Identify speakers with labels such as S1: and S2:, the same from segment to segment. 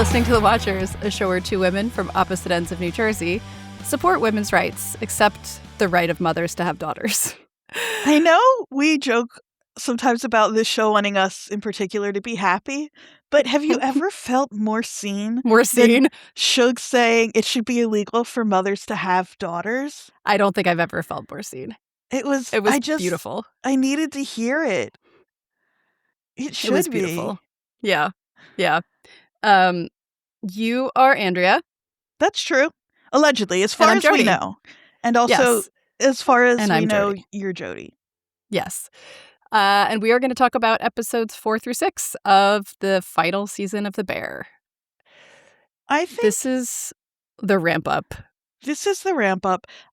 S1: listening to The Watchers, a show where two women from opposite ends of New Jersey support women's rights, except the right of mothers to have daughters.
S2: I know we joke sometimes about this show wanting us in particular to be happy, but have you ever felt more seen?
S1: More seen?
S2: Shug saying it should be illegal for mothers to have daughters?
S1: I don't think I've ever felt more seen.
S2: It was
S1: beautiful.
S2: I needed to hear it. It
S1: was beautiful. Yeah. Yeah. You are Andrea.
S2: That's true. Allegedly, as far as we know. And also,
S1: yes.
S2: as far as we know,
S1: Jodie.
S2: You're Jodie.
S1: Yes. And we are going to talk about episodes 4 through 6 of the final season of The Bear.
S2: I think
S1: this is the ramp up.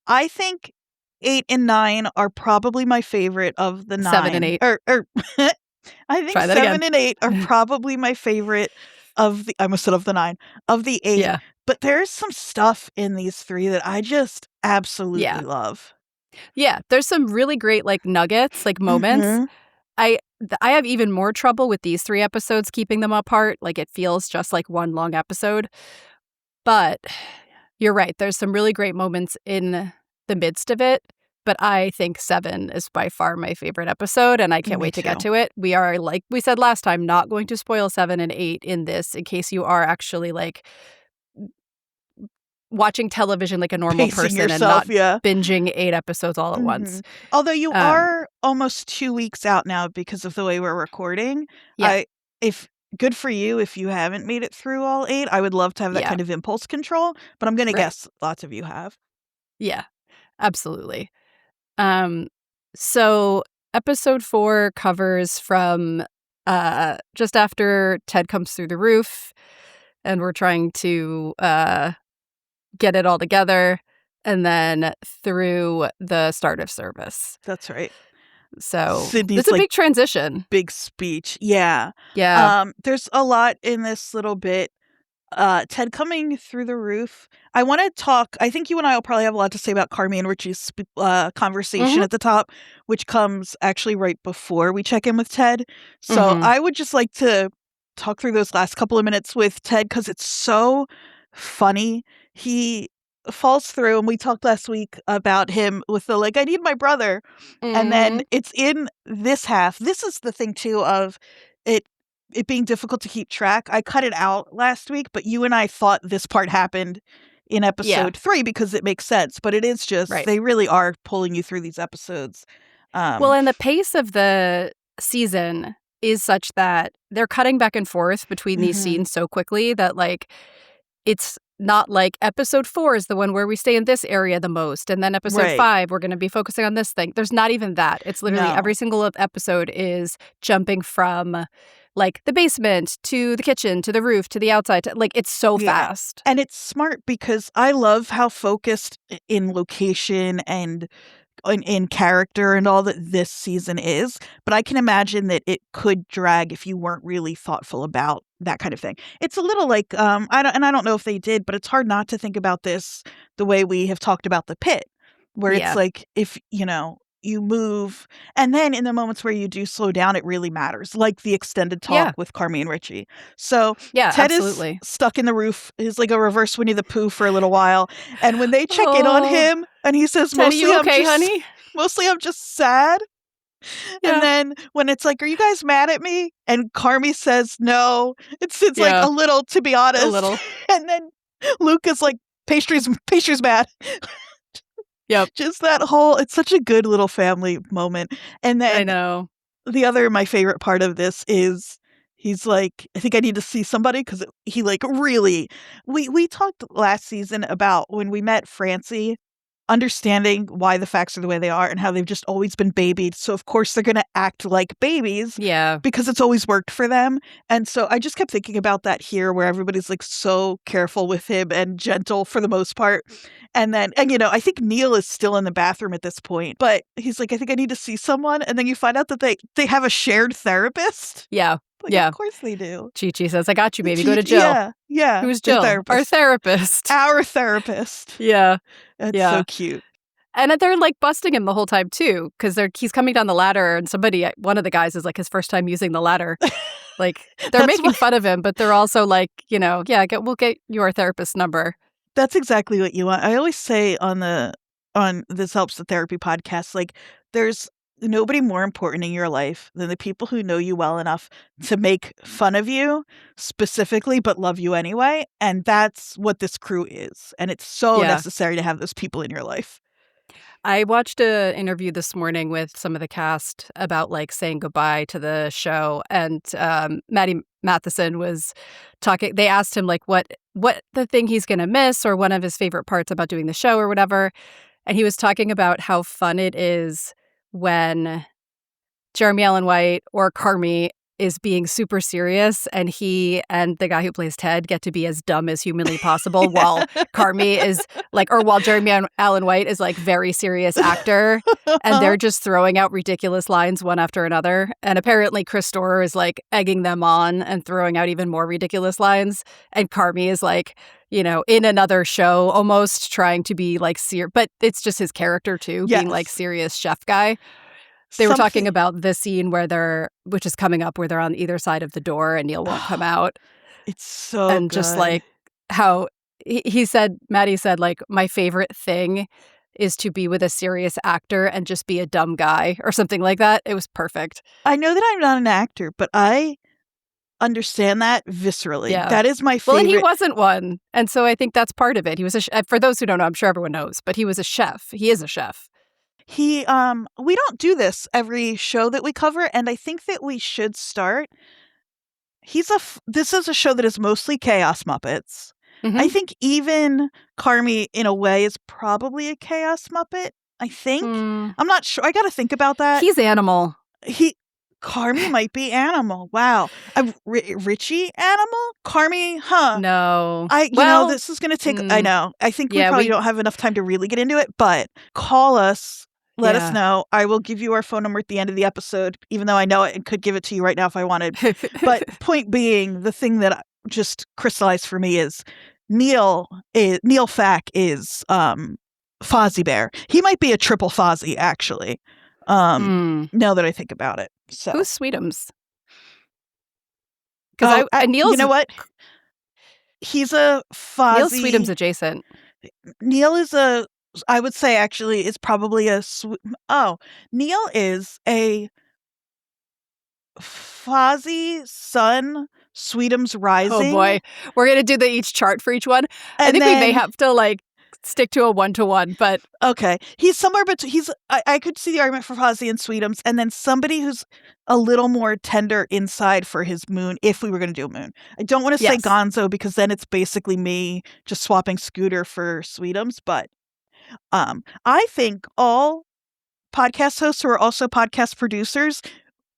S2: I think 8 and 9 are probably my favorite of the 9.
S1: 7 and 8.
S2: I think 7 and 8 are probably my favorite of the, I almost said of the 9, of the 8.
S1: Yeah.
S2: But there's some stuff in these 3 that I just absolutely love.
S1: Yeah, there's some really great nuggets, moments.
S2: Mm-hmm.
S1: I have even more trouble with these 3 episodes keeping them apart. It feels just like one long episode. But you're right. There's some really great moments in the midst of it. But I think 7 is by far my favorite episode, and I can't wait to get to it. We are, like we said last time, not going to spoil 7 and 8 in this in case you are actually watching television like a normal
S2: Pacing
S1: person
S2: yourself,
S1: and not binging 8 episodes all at once.
S2: Although you are almost 2 weeks out now because of the way we're recording.
S1: Yeah.
S2: If good for you if you haven't made it through all 8. I would love to have that kind of impulse control, but I'm going to guess lots of you have.
S1: Yeah, absolutely. So episode 4 covers from just after Ted comes through the roof and we're trying to get it all together, and then through the start of service.
S2: That's right.
S1: So
S2: Sydney's
S1: it's a big transition.
S2: Big speech. Yeah.
S1: Yeah.
S2: There's a lot in this little bit. Ted coming through the roof. I want to talk. I think you and I will probably have a lot to say about Carmy and Richie's conversation at the top, which comes actually right before we check in with Ted. So I would just like to talk through those last couple of minutes with Ted because it's so funny. He falls through, and we talked last week about him with the I need my brother, and then it's in this half. This is the thing too of it being difficult to keep track. I cut it out last week, but you and I thought this part happened in episode 3 because it makes sense. But it is just they really are pulling you through these episodes.
S1: Well, and the pace of the season is such that they're cutting back and forth between these scenes so quickly that it's not like episode 4 is the one where we stay in this area the most, and then episode 5 we're going to be focusing on this thing. There's not even that. It's literally every single episode is jumping from the basement to the kitchen to the roof to the outside. It's so fast.
S2: And it's smart because I love how focused in location and in character and all that this season is, but I can imagine that it could drag if you weren't really thoughtful about that kind of thing. It's a little I don't know if they did, but it's hard not to think about this the way we have talked about the pit, where it's if you move, and then in the moments where you do slow down, it really matters, like the extended talk with Carmy and Richie. So Ted
S1: absolutely.
S2: is stuck in the roof. He's like a reverse Winnie the Pooh for a little while, and when they check in on him and he says,
S1: Ted,
S2: mostly
S1: you okay, honey?
S2: Mostly I'm just sad. And then when it's are you guys mad at me? And Carmy says no. It's a little, to be honest.
S1: A little.
S2: And then Luca's pastry's mad.
S1: Yep.
S2: Just that whole, it's such a good little family moment. And then
S1: I know.
S2: My favorite part of this is he's I think I need to see somebody because he really, we talked last season about when we met Francie, understanding why the facts are the way they are and how they've just always been babied. So of course they're going to act like babies.
S1: Yeah.
S2: Because it's always worked for them. And so I just kept thinking about that here where everybody's so careful with him and gentle for the most part. And then, I think Neil is still in the bathroom at this point, but he's I think I need to see someone. And then you find out that they have a shared therapist.
S1: Yeah.
S2: Of course they do.
S1: Chi-Chi says, I got you, baby. Go to Jill.
S2: Yeah.
S1: Who's Jill? Our therapist.
S2: Our therapist.
S1: Yeah.
S2: That's so cute.
S1: And they're busting him the whole time too, because he's coming down the ladder, and one of the guys is his first time using the ladder. Like, they're
S2: That's
S1: making
S2: what
S1: fun of him, but they're also like, yeah, we'll get your therapist number.
S2: that's exactly what you want. I always say on This Helps the Therapy podcast, like, there's nobody more important in your life than the people who know you well enough to make fun of you specifically, but love you anyway. And that's what this crew is. And it's so
S1: Yeah.
S2: necessary to have those people in your life.
S1: I watched an interview this morning with some of the cast about like saying goodbye to the show, and Maddie Matheson was talking. They asked him like what the thing he's going to miss or one of his favorite parts about doing the show or whatever, and he was talking about how fun it is when Jeremy Allen White or Carmy is being super serious, and he and the guy who plays Ted get to be as dumb as humanly possible while Carmy is like, or while Jeremy Allen White is like very serious actor, and they're just throwing out ridiculous lines one after another. And apparently Chris Storer is like egging them on and throwing out even more ridiculous lines. And Carmy is like, in another show almost trying to be like serious, but it's just his character too, being like
S2: Yes.
S1: serious chef guy. They were talking about the scene which is coming up, where they're on either side of the door and Neil won't come out.
S2: It's so
S1: And
S2: good.
S1: just like how Maddie said, like, my favorite thing is to be with a serious actor and just be a dumb guy or something like that. It was perfect.
S2: I know that I'm not an actor, but I understand that viscerally.
S1: Yeah.
S2: That is my favorite.
S1: Well, and he wasn't one. And so I think that's part of it. He was for those who don't know, I'm sure everyone knows, but he was a chef. He is a chef.
S2: We don't do this every show that we cover, and I think that we should start. This is a show that is mostly Chaos Muppets.
S1: Mm-hmm.
S2: I think even Carmy, in a way, is probably a Chaos Muppet. I think. I'm not sure. I got to think about that.
S1: He's animal.
S2: Carmy might be animal. Wow. Richie animal? Carmy, huh?
S1: No.
S2: This is going to take. I know. I think we don't have enough time to really get into it, but call us. Let us know. I will give you our phone number at the end of the episode, even though I know it and could give it to you right now if I wanted. But point being, the thing that just crystallized for me is Neil Fack is Fozzie Bear. He might be a triple Fozzie, actually. Now that I think about it. So
S1: who's Sweetums? Because Neil's,
S2: you know what? He's a Fozzie.
S1: Neil's Sweetums adjacent.
S2: Neil is I would say actually is probably Neil is a Fozzie son, Sweetums Rising.
S1: Oh boy, we're gonna do each chart for each one. I think we may have to like stick to a 1-to-1, but
S2: okay, he's somewhere between. I could see the argument for Fozzie and Sweetums, and then somebody who's a little more tender inside for his Moon. If we were going to do a Moon, I don't want to say Gonzo because then it's basically me just swapping Scooter for Sweetums, but. I think all podcast hosts who are also podcast producers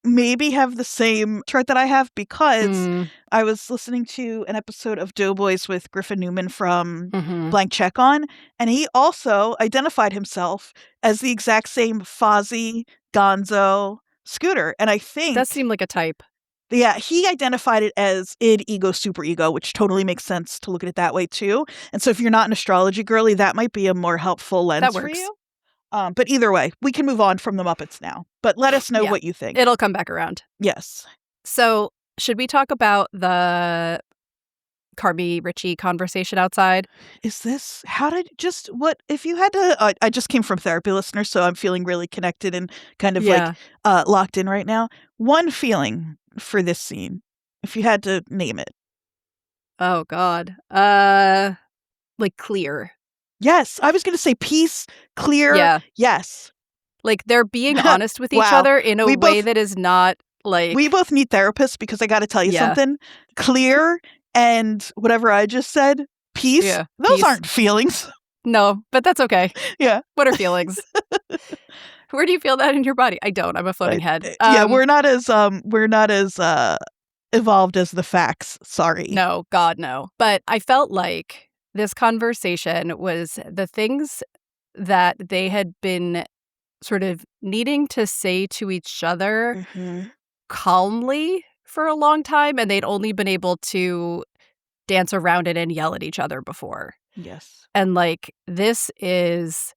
S2: maybe have the same chart that I have, because I was listening to an episode of Doughboys with Griffin Newman from Blank Check On, and he also identified himself as the exact same Fozzie, Gonzo, Scooter. And I think
S1: that seemed like a type.
S2: Yeah, he identified it as id, ego, superego, which totally makes sense to look at it that way too. And so if you're not an astrology girly, that might be a more helpful lens for you. But either way, we can move on from the Muppets now. But let us know what you think.
S1: It'll come back around.
S2: Yes.
S1: So should we talk about the Carmy Richie conversation outside?
S2: Is this if you had to? I just came from therapy, listeners, so I'm feeling really connected and kind of locked in right now. One feeling for this scene, if you had to name it.
S1: Oh God, like clear.
S2: Yes, I was going to say peace, clear. Yeah. Yes.
S1: Like they're being honest with each other in a way that is not like.
S2: We both need therapists, because I got to tell you something. Clear and whatever I just said, peace. Those aren't feelings.
S1: No, but that's okay.
S2: Yeah.
S1: What are feelings? Where do you feel that in your body? I don't. I'm a floating head.
S2: We're not as evolved as the facts. Sorry.
S1: No, God, no. But I felt like this conversation was the things that they had been sort of needing to say to each other calmly for a long time, and they'd only been able to dance around it and yell at each other before.
S2: Yes.
S1: And like, this is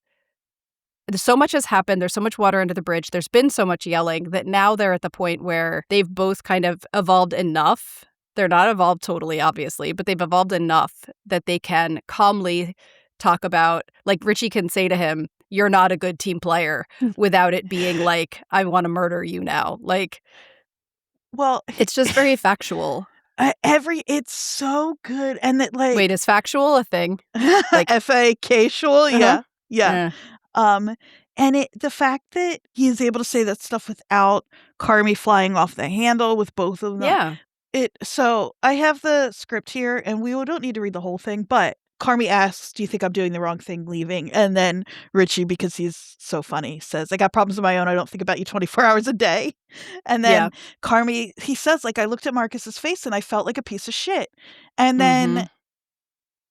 S1: so much has happened. There's so much water under the bridge. There's been so much yelling that now they're at the point where they've both kind of evolved enough. They're not evolved totally, obviously, but they've evolved enough that they can calmly talk about, like Richie can say to him, "You're not a good team player," without it being like, "I want to murder you now." Like,
S2: well,
S1: it's just very factual.
S2: It's so good. And that, like,
S1: wait, is factual a thing? Like
S2: F-A-K-tual?
S1: Uh-huh.
S2: Yeah. And the fact that he is able to say that stuff without Carmy flying off the handle with both of them.
S1: Yeah.
S2: So I have the script here, and we don't need to read the whole thing, but Carmy asks, "Do you think I'm doing the wrong thing leaving?" And then Richie, because he's so funny, says, "I got problems of my own. I don't think about you 24 hours a day." And then Carmy, he says, like, "I looked at Marcus's face and I felt like a piece of shit." And then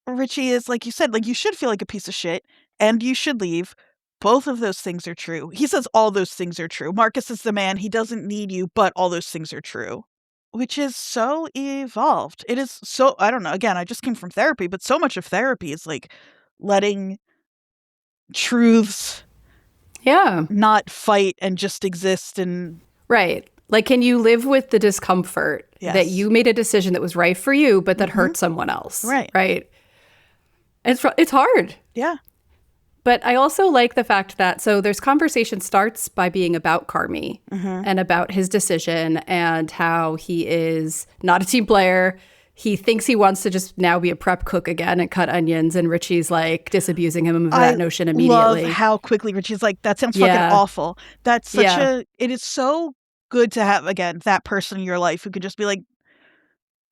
S2: Richie is, like you said, like, "You should feel like a piece of shit and you should leave. Both of those things are true." He says all those things are true. Marcus is the man. He doesn't need you, but all those things are true. Which is so evolved. It is so, I don't know, again, I just came from therapy, but so much of therapy is like letting truths not fight and just exist. And
S1: right. Like, can you live with the discomfort that you made a decision that was right for you, but that hurt someone else?
S2: Right.
S1: Right. It's hard.
S2: Yeah.
S1: But I also like the fact that, so there's conversation starts by being about Carmy and about his decision and how he is not a team player. He thinks he wants to just now be a prep cook again and cut onions. And Richie's like disabusing him of that notion immediately.
S2: I love how quickly Richie's like, "That sounds fucking awful." That's such it is so good to have, again, that person in your life who could just be like,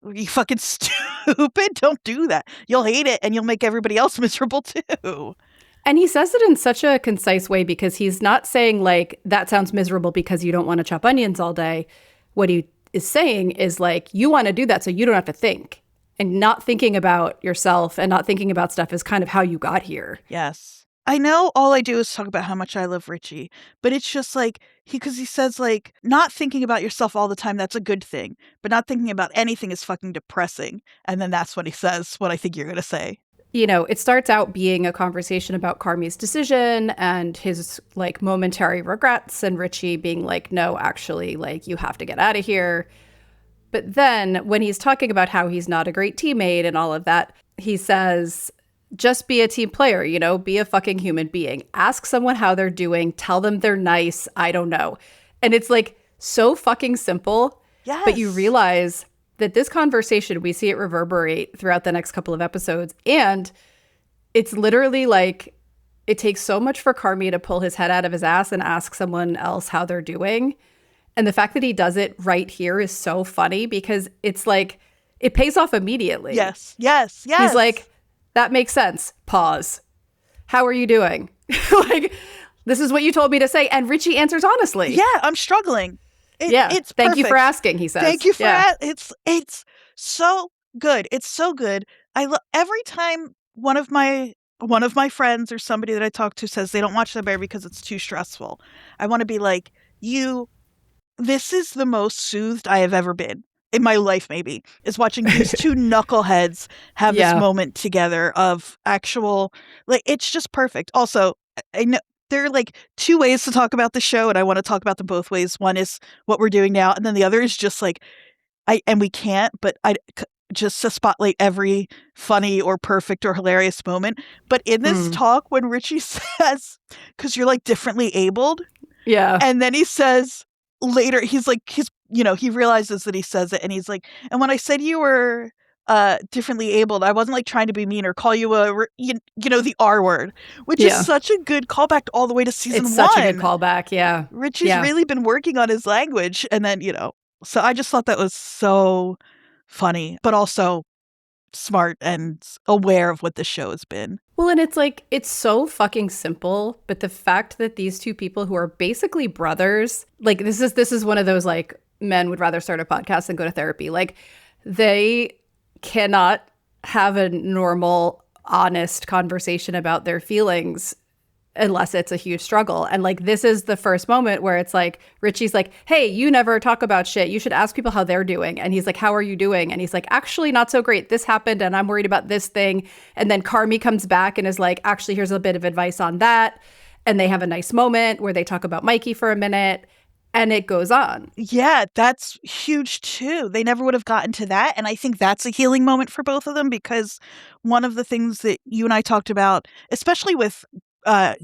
S2: "You fucking stupid. Don't do that. You'll hate it and you'll make everybody else miserable too."
S1: And he says it in such a concise way because he's not saying like, "That sounds miserable because you don't want to chop onions all day." What he is saying is like, you want to do that so you don't have to think. And not thinking about yourself and not thinking about stuff is kind of how you got here.
S2: Yes. I know all I do is talk about how much I love Richie, but it's just like, because he says like, not thinking about yourself all the time, that's a good thing, but not thinking about anything is fucking depressing. And then that's when he says what I think you're going to say.
S1: You know, it starts out being a conversation about Carmy's decision and his like momentary regrets, and Richie being like, "No, actually, like, you have to get out of here." But then when he's talking about how he's not a great teammate and all of that, he says, "Just be a team player, you know, be a fucking human being. Ask someone how they're doing. Tell them they're nice. I don't know." And it's like so fucking simple.
S2: Yes.
S1: But you realize that this conversation, we see it reverberate throughout the next couple of episodes. And it's literally like, it takes so much for Carmy to pull his head out of his ass and ask someone else how they're doing. And the fact that he does it right here is so funny because it's like, it pays off immediately.
S2: Yes.
S1: He's like, "That makes sense. Pause. How are you doing?" Like, "This is what you told me to say." And Richie answers honestly.
S2: "Yeah, I'm struggling." It's
S1: "Thank you
S2: perfect.
S1: for asking," he says.
S2: "Thank you for It's so good. It's so good. Every time one of my friends or somebody that I talk to says they don't watch The Bear because it's too stressful, I want to be like, this is the most soothed I have ever been in my life, maybe, is watching these two knuckleheads have this moment together of actual, like, it's just perfect. Also, I know there are like two ways to talk about the show, and I want to talk about them both ways. One is what we're doing now, and then the other is just like, we can't, but just to spotlight every funny or perfect or hilarious moment. But in this talk, when Richie says, "'Cause you're like differently abled," and then he says later, he realizes that he says it, and he's like, "And when I said you were differently abled, I wasn't like trying to be mean or call you the R word," which is such a good callback all the way to season 1.
S1: It's such a good callback. Yeah.
S2: Richie's really been working on his language, and then, so I just thought that was so funny, but also smart and aware of what the show has been.
S1: Well, and it's like, it's so fucking simple, but the fact that these two people who are basically brothers, like, this is one of those like men would rather start a podcast than go to therapy. Like, they cannot have a normal, honest conversation about their feelings unless it's a huge struggle. And like, this is the first moment where it's like, Richie's like, "Hey, you never talk about shit. You should ask people how they're doing." And he's like, "How are you doing?" And he's like, "Actually, not so great. This happened and I'm worried about this thing." And then Carmy comes back and is like, "Actually, here's a bit of advice on that." and they have a nice moment where they talk about Mikey for a minute, and it goes on.
S2: Yeah, that's huge too. They never would have gotten to that. And I think that's a healing moment for both of them, because one of the things that you and I talked about, especially with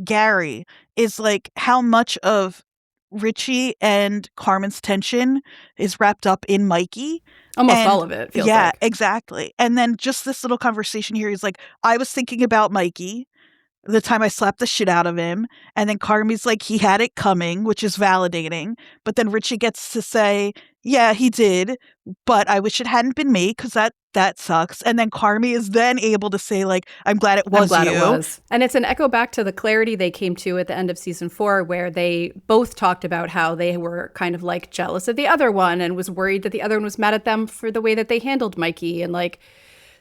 S2: Gary, is like how much of Richie and Carmen's tension is wrapped up in Mikey.
S1: Almost all of it, feels like.
S2: Exactly. And then just this little conversation here, he's like, I was thinking about Mikey the time I slapped the shit out of him. And then Carmy's like, he had it coming, which is validating. But then Richie gets to say, yeah, he did, but I wish it hadn't been me, because that sucks. And then Carmy is then able to say, like, I'm glad it was you.
S1: And it's an echo back to the clarity they came to at the end of season 4, where they both talked about how they were kind of like jealous of the other one and was worried that the other one was mad at them for the way that they handled Mikey. And like,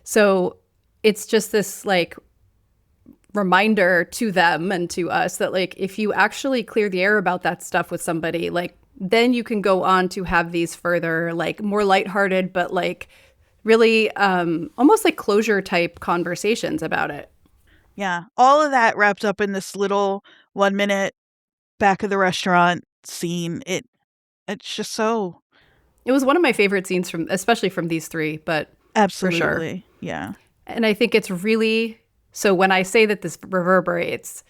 S1: so it's just this like reminder to them and to us that like, if you actually clear the air about that stuff with somebody, like, then you can go on to have these further, like, more lighthearted, but like really almost like closure type conversations about it.
S2: Yeah. All of that wrapped up in this little 1 minute back of the restaurant scene. It's just so.
S1: It was one of my favorite scenes especially from these three, but
S2: absolutely.
S1: For sure.
S2: Yeah.
S1: And I think it's really, so when I say that this reverberates,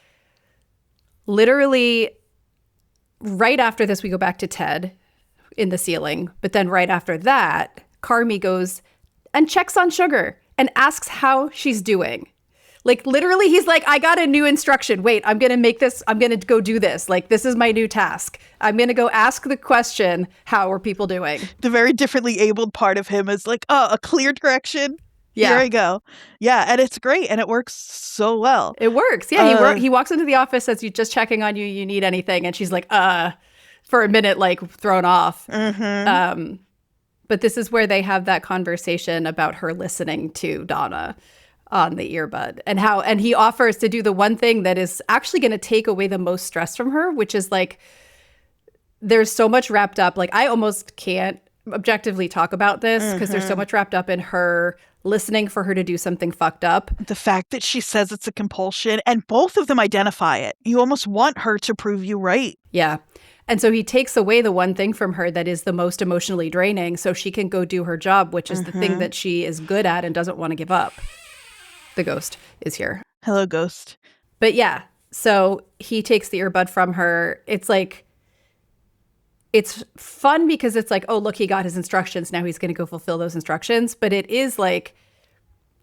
S1: literally right after this, we go back to Ted in the ceiling. But then right after that, Carmy goes and checks on Sugar and asks how she's doing. Like, literally, he's like, I got a new instruction. Wait, I'm going to go do this. Like, this is my new task. I'm going to go ask the question, how are people doing?
S2: The very differently abled part of him is like, oh, a clear direction. Yeah. Here I go. Yeah, and it's great, and it works so well.
S1: It works. Yeah, he walks into the office, says, just checking on you, you need anything? And she's like, for a minute, like, thrown off.
S2: Mm-hmm.
S1: But this is where they have that conversation about her listening to Donna on the earbud, and he offers to do the one thing that is actually going to take away the most stress from her, which is like, there's so much wrapped up. Like, I almost can't objectively talk about this because there's so much wrapped up in her listening for her to do something fucked up.
S2: The fact that she says it's a compulsion, and both of them identify it. You almost want her to prove you right.
S1: Yeah. And so he takes away the one thing from her that is the most emotionally draining, so she can go do her job, which is the thing that she is good at and doesn't want to give up. The ghost is here.
S2: Hello, ghost.
S1: But yeah, so he takes the earbud from her. It's like, it's fun because it's like, oh, look, he got his instructions. Now he's going to go fulfill those instructions. But it is like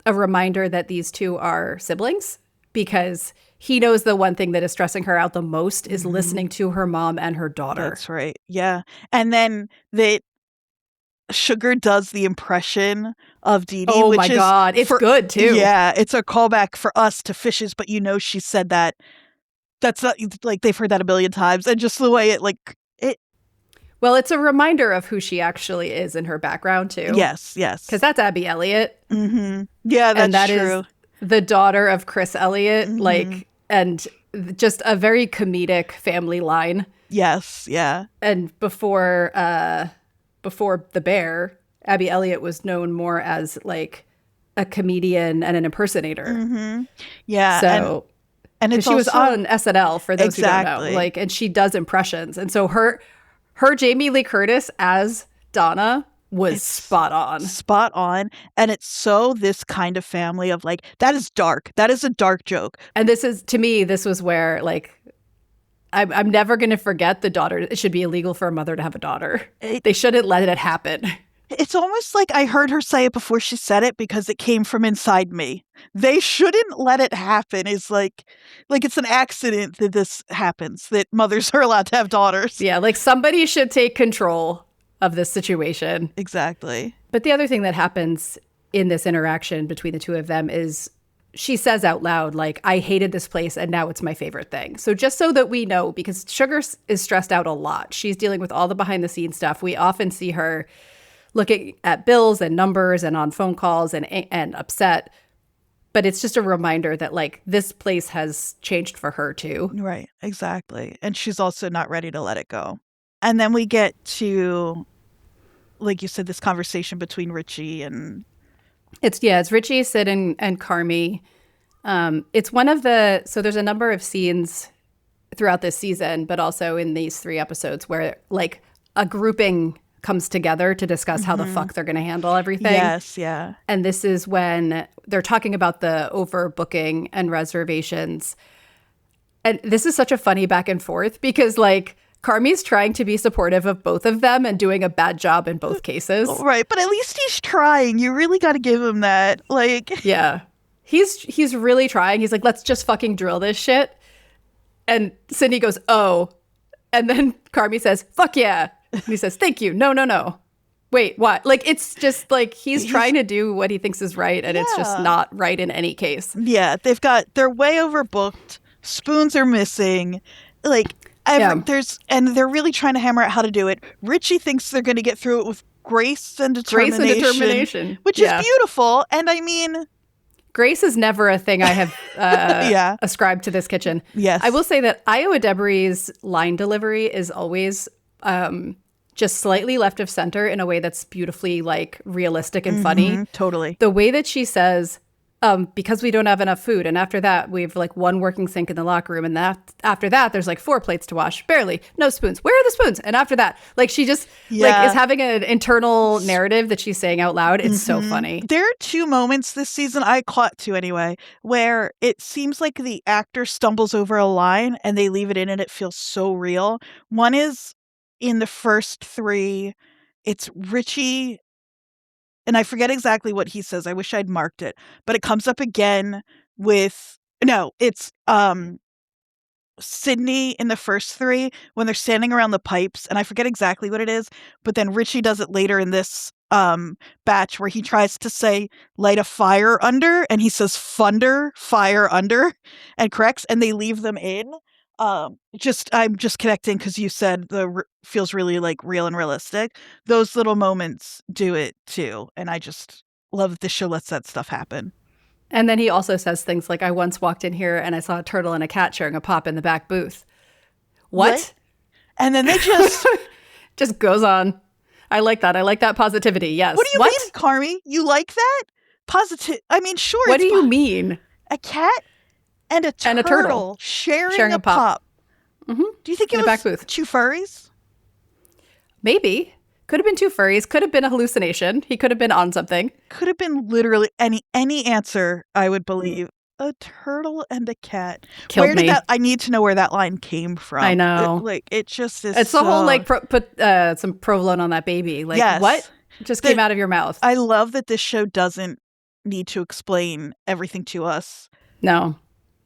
S1: a reminder that these two are siblings, because he knows the one thing that is stressing her out the most is listening to her mom and her daughter.
S2: That's right. Yeah. And then that Sugar does the impression of Dee Dee.
S1: Oh my God. It's good too.
S2: Yeah. It's a callback for us to Fishes, but you know she said that. That's not like they've heard that a million times. And just the way it.
S1: Well, it's a reminder of who she actually is in her background too.
S2: Yes.
S1: Because that's Abby Elliott.
S2: Mm-hmm. Yeah, that's
S1: and that
S2: true.
S1: Is the daughter of Chris Elliott, like, and just a very comedic family line.
S2: Yes, yeah.
S1: And before The Bear, Abby Elliott was known more as like a comedian and an impersonator.
S2: Mm-hmm. Yeah.
S1: So, and she was on SNL, for those who don't know, like, and she does impressions. And so her Jamie Lee Curtis as Donna was spot on.
S2: And it's so this kind of family of like, that is dark. That is a dark joke.
S1: And this was where like, I'm never going to forget the daughter. It should be illegal for a mother to have a daughter. They shouldn't let it happen.
S2: It's almost like I heard her say it before she said it because it came from inside me. They shouldn't let it happen. It's like it's an accident that this happens, that mothers are allowed to have daughters.
S1: Yeah, like somebody should take control of this situation.
S2: Exactly.
S1: But the other thing that happens in this interaction between the two of them is she says out loud, like, I hated this place and now it's my favorite thing. So just so that we know, because Sugar is stressed out a lot. She's dealing with all the behind the scenes stuff. We often see her looking at bills and numbers and on phone calls and upset. But it's just a reminder that, like, this place has changed for her too.
S2: Right, exactly. And she's also not ready to let it go. And then we get to, like you said, this conversation between Richie and...
S1: It's Richie, Sid, and Carmy. It's one of the... So there's a number of scenes throughout this season, but also in these 3 episodes where like a grouping comes together to discuss how the fuck they're going to handle everything.
S2: Yes, yeah.
S1: And this is when they're talking about the overbooking and reservations. And this is such a funny back and forth because like Carmy's trying to be supportive of both of them and doing a bad job in both cases.
S2: Right, but at least he's trying. You really got to give him that. Like,
S1: yeah. He's really trying. He's like, let's just fucking drill this shit. And Sydney goes, oh. And then Carmy says, fuck yeah. And he says, thank you. No. Wait, what? Like, it's just like he's trying to do what he thinks is right, and it's just not right in any case.
S2: Yeah, they're way overbooked. Spoons are missing. Like, they're really trying to hammer out how to do it. Richie thinks they're going to get through it with grace and determination. Which is beautiful. And I mean,
S1: grace is never a thing I have ascribed to this kitchen.
S2: Yes.
S1: I will say that Iowa Debris' line delivery is always just slightly left of center in a way that's beautifully like realistic and funny.
S2: Totally.
S1: The way that she says, because we don't have enough food, and after that we have like 1 working sink in the locker room, and after that there's like 4 plates to wash, barely, no spoons. Where are the spoons? And after that, like she just like is having an internal narrative that she's saying out loud. It's so funny.
S2: There are 2 moments this season, I caught 2 anyway, where it seems like the actor stumbles over a line and they leave it in and it feels so real. One is in the first 3, it's Richie, and I forget exactly what he says. I wish I'd marked it, but it comes up again with, it's Sydney in the first 3 when they're standing around the pipes, and I forget exactly what it is, but then Richie does it later in this batch where he tries to say light a fire under, and he says funder, fire under, and corrects, and they leave them in. I'm just connecting because you said feels really like real and realistic. Those little moments do it too, and I just love that this show lets that stuff happen.
S1: And then he also says things like, I once walked in here and I saw a turtle and a cat sharing a pop in the back booth. What?
S2: And then they just
S1: just goes on. I like that. I like that positivity. Yes.
S2: What do you mean, Carmy? You like that? Positive. I mean, sure.
S1: What do you mean?
S2: A cat and a turtle sharing a pop.
S1: Mm-hmm.
S2: Do you think it was
S1: back booth.
S2: 2 furries?
S1: Maybe. Could have been 2 furries. Could have been a hallucination. He could have been on something.
S2: Could have been literally any answer, I would believe. A turtle and a cat.
S1: Killed me.
S2: I need to know where that line came from.
S1: I know.
S2: It just is.
S1: It's the whole like put some provolone on that baby. Like, yes. What? It just came out of your mouth.
S2: I love that this show doesn't need to explain everything to us.
S1: No.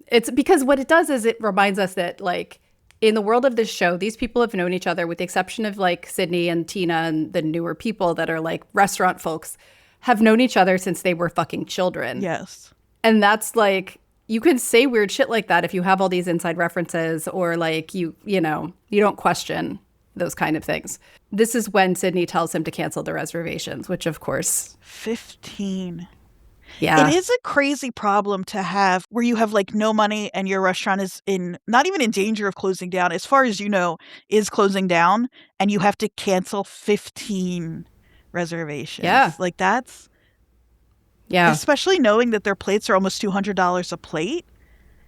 S1: It's because what it does is it reminds us that like in the world of this show, these people have known each other with the exception of like Sydney and Tina and the newer people that are like restaurant folks have known each other since they were fucking children.
S2: Yes.
S1: And that's like, you can say weird shit like that if you have all these inside references or like you don't question those kind of things. This is when Sydney tells him to cancel the reservations, which of course.
S2: 15.
S1: Yeah.
S2: It is a crazy problem to have where you have like no money and your restaurant is not even in danger of closing down, as far as you know, is closing down, and you have to cancel 15 reservations.
S1: Yeah.
S2: Like that's,
S1: yeah.
S2: Especially knowing that their plates are almost $200 a plate.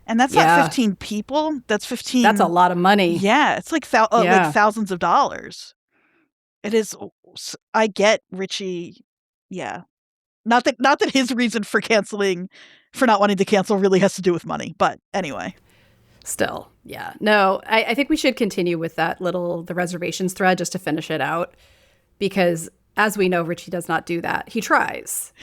S2: And that's not 15 people. That's 15.
S1: That's a lot of money.
S2: Yeah. It's like, like thousands of dollars. It is. I get Richie. Yeah. Not that his reason for not wanting to cancel really has to do with money, but anyway.
S1: Still, yeah. No, I think we should continue with the reservations thread just to finish it out, because as we know, Richie does not do that. He tries.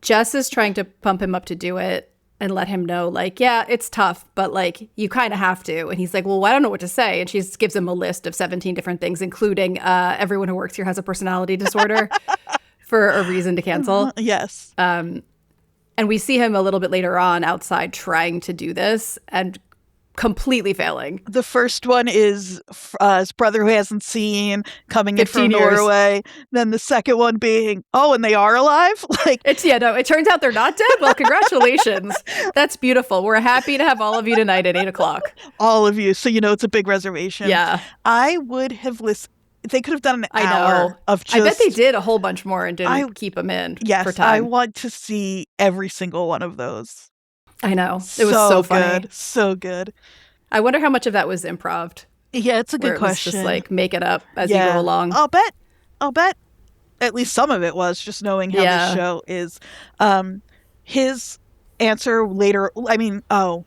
S1: Jess is trying to pump him up to do it and let him know, like, yeah, it's tough, but like you kind of have to. And he's like, well, I don't know what to say. And she gives him a list of 17 different things, including everyone who works here has a personality disorder. For a reason to cancel.
S2: Yes.
S1: And we see him a little bit later on outside trying to do this and completely failing.
S2: The first one is his brother who hasn't seen coming in from Norway. Then the second one being, and they are alive?
S1: It turns out they're not dead. Well, congratulations. That's beautiful. We're happy to have all of you tonight at 8:00.
S2: All of you. So, it's a big reservation.
S1: Yeah.
S2: I would have listened. They could have done an hour of just...
S1: I bet they did a whole bunch more and didn't keep them in for time.
S2: I want to see every single one of those.
S1: I know. It was so funny.
S2: Good. So good.
S1: I wonder how much of that was improv,
S2: Yeah, it's a
S1: where
S2: good
S1: it was just
S2: question.
S1: like make it up as you go along.
S2: I'll bet at least some of it was just knowing how this
S1: Yeah.
S2: show is. His answer later, no,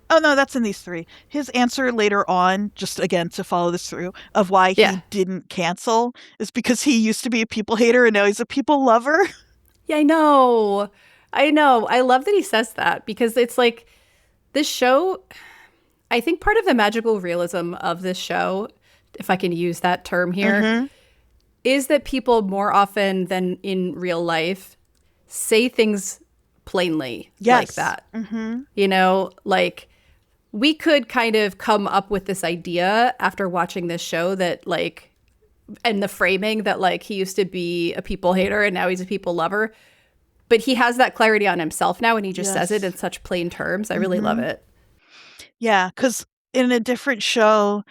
S2: that's in these three. His answer later on, just again to follow this through, of why
S1: Yeah.
S2: he didn't cancel is because he used to be a people hater and now he's a people lover.
S1: Yeah, I know. I know. I love that he says that because it's like this show, I think part of the magical realism of this show, if I can use that term here,
S2: Mm-hmm.
S1: is that people more often than in real life say things plainly like
S2: Yes.
S1: that.
S2: Mm-hmm.
S1: You know, like we could kind of come up with this idea after watching this show that like, and the framing that like he used to be a people hater and now he's a people lover. But he has that clarity on himself now and he just says it in such plain terms. I really love it.
S2: Yeah, because in a different show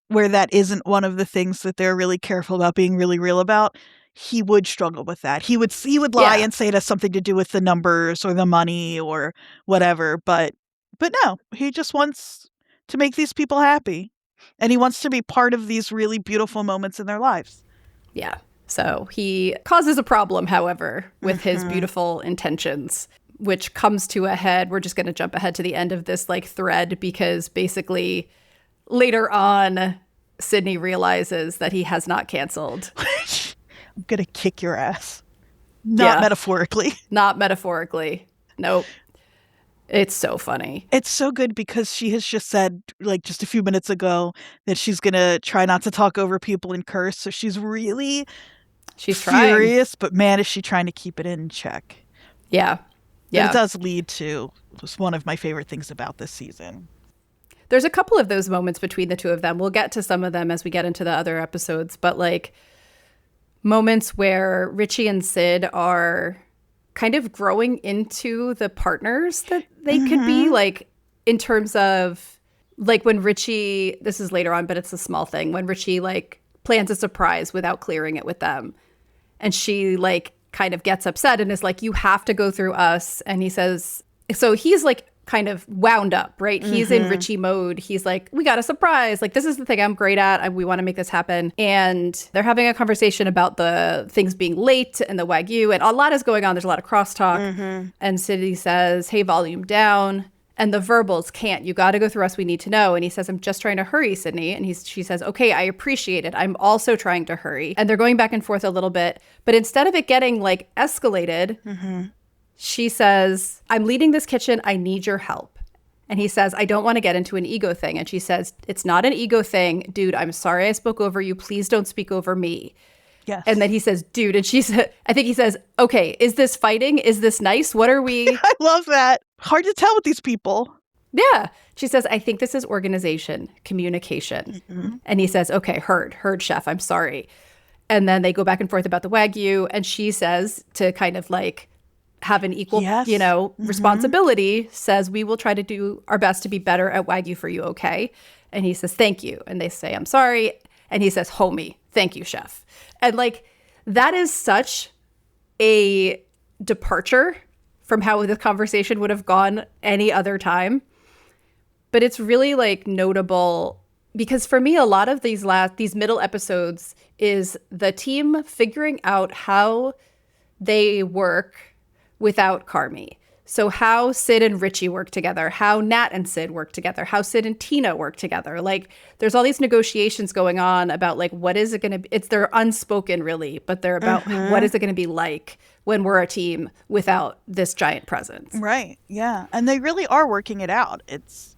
S2: where that isn't one of the things that they're really careful about being really real about, he would struggle with that. He would lie
S1: Yeah.
S2: and say it has something to do with the numbers or the money or whatever. But no, he just wants to make these people happy, and he wants to be part of these really beautiful moments in their lives.
S1: Yeah. So he causes a problem, however, with his beautiful intentions, which comes to a head. We're just going to jump ahead to the end of this like thread because basically later on, Sydney realizes that he has not canceled.
S2: I'm going to kick your ass. Not metaphorically.
S1: Not metaphorically. Nope. It's so funny.
S2: It's so good because she has just said, like just a few minutes ago, that she's going to try not to talk over people and curse. So she's really furious, but man, is she trying to keep it in check.
S1: Yeah.
S2: Yeah. And it does lead to just one of my favorite things about this season.
S1: There's a couple of those moments between the two of them. We'll get to some of them as we get into the other episodes, but like moments where Richie and Sid are kind of growing into the partners that they could be, like in terms of like when Richie, this is later on, but it's a small thing, when Richie like plans a surprise without clearing it with them. And she like kind of gets upset and is like, you have to go through us. And he says, so he's like kind of wound up, right? He's in Richie mode. He's like, we got a surprise. Like, this is the thing I'm great at. We want to make this happen. And they're having a conversation about the things being late and the Wagyu. And a lot is going on. There's a lot of crosstalk. And Sidney says, hey, volume down. And the verbals can't. You got to go through us. We need to know. And he says, I'm just trying to hurry, Sydney. And she says, okay, I appreciate it. I'm also trying to hurry. And they're going back and forth a little bit. But instead of it getting like escalated, she says, I'm leading this kitchen. I need your help. And he says, I don't want to get into an ego thing. And she says, it's not an ego thing. Dude, I'm sorry I spoke over you. Please don't speak over me.
S2: Yes.
S1: And then he says, dude. And she said, I think he says, okay, is this fighting? Is this nice? What are we?
S2: I love that. Hard to tell with these people.
S1: Yeah. She says, I think this is organization, communication. And he says, okay, heard, chef. I'm sorry. And then they go back and forth about the Wagyu. And she says, to kind of like have an equal, responsibility, says, we will try to do our best to be better at Wagyu for you, okay? And he says, thank you. And they say, I'm sorry. And he says, homie, thank you, chef. And like, that is such a departure from how the conversation would have gone any other time. But it's really like notable because for me, a lot of these middle episodes is the team figuring out how they work without Carmy. So how Sid and Richie work together, how Nat and Sid work together, how Sid and Tina work together. Like there's all these negotiations going on about like, what is it going to be? They're unspoken really, but they're about what is it going to be like when we're a team without this giant presence.
S2: Right. Yeah. And they really are working it out. It's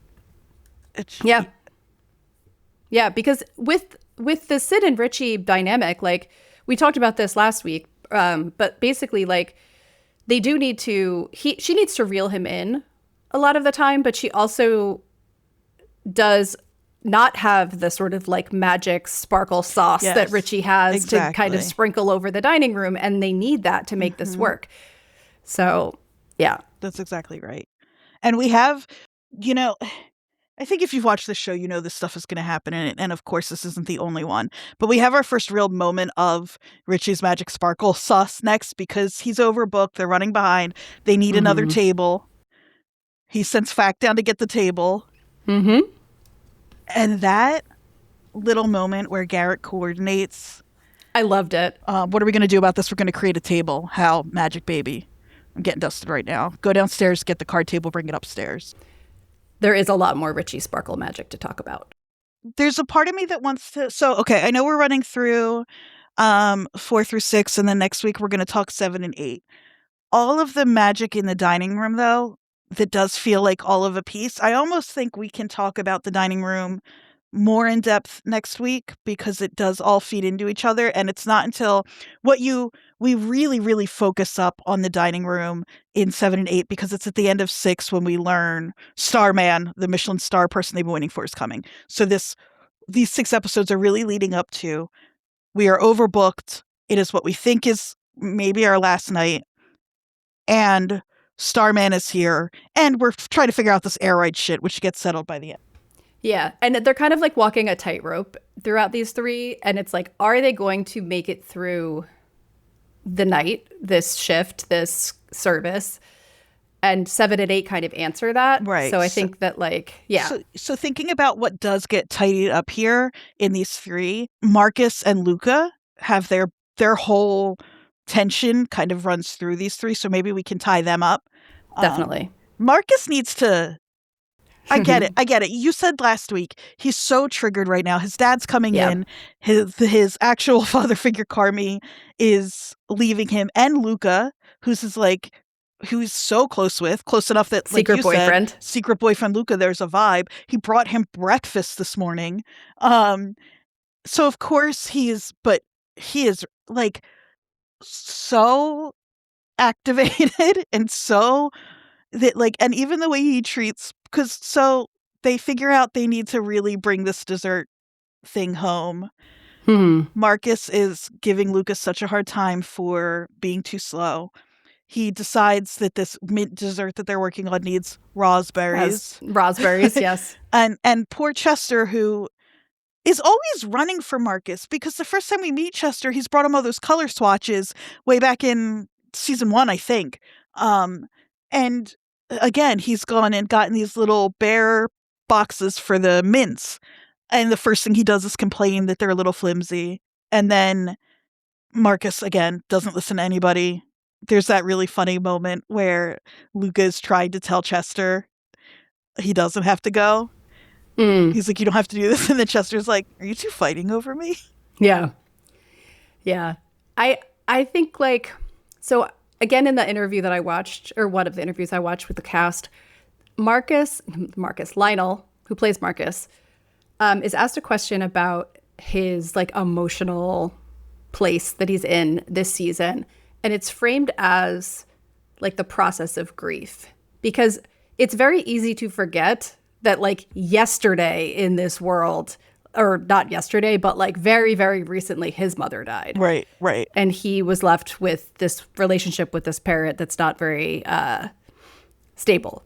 S1: yeah. Yeah. Because with the Sid and Richie dynamic, like we talked about this last week, but basically like, they do need to, she needs to reel him in a lot of the time, but she also does not have the sort of like magic sparkle sauce that Richie has to kind of sprinkle over the dining room. And they need that to make this work. So, yeah.
S2: That's exactly right. And we have, I think if you've watched this show, this stuff is going to happen. And of course, this isn't the only one. But we have our first real moment of Richie's magic sparkle sauce next because he's overbooked. They're running behind. They need another table. He sends Fact down to get the table. And that little moment where Garrett coordinates.
S1: I loved it.
S2: What are we going to do about this? We're going to create a table. How? Magic baby. I'm getting dusted right now. Go downstairs, get the card table, bring it upstairs.
S1: There is a lot more Richie Sparkle magic to talk about.
S2: There's a part of me that wants to. So, okay, I know we're running through 4 through 6, and then next week we're going to talk 7 and 8. All of the magic in the dining room, though, that does feel like all of a piece. I almost think we can talk about the dining room more in depth next week because it does all feed into each other. And it's not until we really, really focus up on the dining room in 7 and 8 because it's at the end of 6 when we learn Starman, the Michelin star person they've been waiting for, is coming. So these 6 episodes are really leading up to, we are overbooked. It is what we think is maybe our last night. And Starman is here. And we're trying to figure out this air shit, which gets settled by the end.
S1: Yeah. And they're kind of like walking a tightrope throughout these 3. And it's like, are they going to make it through the night, this shift, this service? And 7 and 8 kind of answer that.
S2: Right.
S1: So I think that, like, yeah.
S2: So thinking about what does get tidied up here in these 3, Marcus and Luca have their whole tension kind of runs through these 3. So maybe we can tie them up.
S1: Definitely.
S2: Marcus needs to. I get it. You said last week he's so triggered right now. His dad's coming in. His actual father figure, Carmy, is leaving him, and Luca, who's so close enough that
S1: secret boyfriend.
S2: Secret boyfriend Luca, there's a vibe. He brought him breakfast this morning. So of course he is like so activated and so that like, and even the way he treats, because so they figure out they need to really bring this dessert thing home. Marcus is giving Lucas such a hard time for being too slow. He decides that this mint dessert that they're working on needs raspberries.
S1: Raspberries, yes.
S2: And poor Chester, who is always running for Marcus, because the first time we meet Chester, he's brought him all those color swatches way back in season 1, I think. And again, he's gone and gotten these little bear boxes for the mints. And the first thing he does is complain that they're a little flimsy. And then Marcus, again, doesn't listen to anybody. There's that really funny moment where Luca is trying to tell Chester he doesn't have to go. He's like, you don't have to do this. And then Chester's like, are you two fighting over me?
S1: Yeah. Yeah. I think, like, so again, in the interview that I watched, or one of the interviews I watched with the cast, Lionel, who plays Marcus, is asked a question about his, like, emotional place that he's in this season. And it's framed as, like, the process of grief. Because it's very easy to forget that, like, yesterday in this world, or not yesterday, but, like, very, very recently, his mother died.
S2: Right.
S1: And he was left with this relationship with this parent that's not very stable.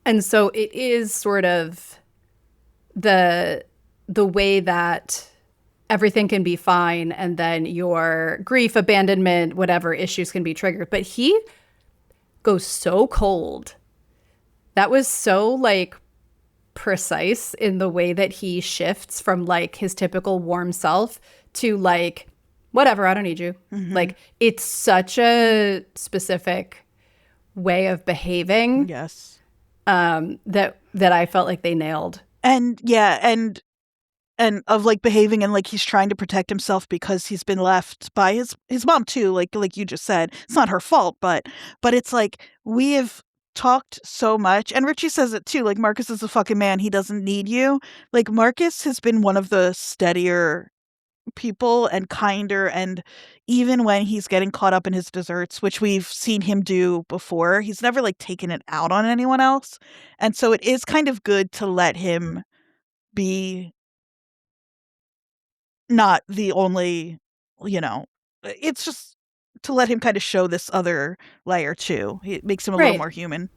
S1: And so it is sort of the way that everything can be fine, and then your grief, abandonment, whatever issues can be triggered. But he goes so cold. That was so, like, precise in the way that he shifts from, like, his typical warm self to, like, whatever, I don't need you. Like, it's such a specific way of behaving.
S2: Yes.
S1: That I felt like they nailed.
S2: And yeah, and of, like, behaving, and, like, he's trying to protect himself because he's been left by his mom too, like you just said. It's not her fault, but it's like, we have talked so much, and Richie says it too, like, Marcus is a fucking man, he doesn't need you. Like, Marcus has been one of the steadier people and kinder, and even when he's getting caught up in his desserts, which we've seen him do before, he's never, like, taken it out on anyone else. And so it is kind of good to let him be not the only, it's just to let him kind of show this other layer too. It makes him a little more human.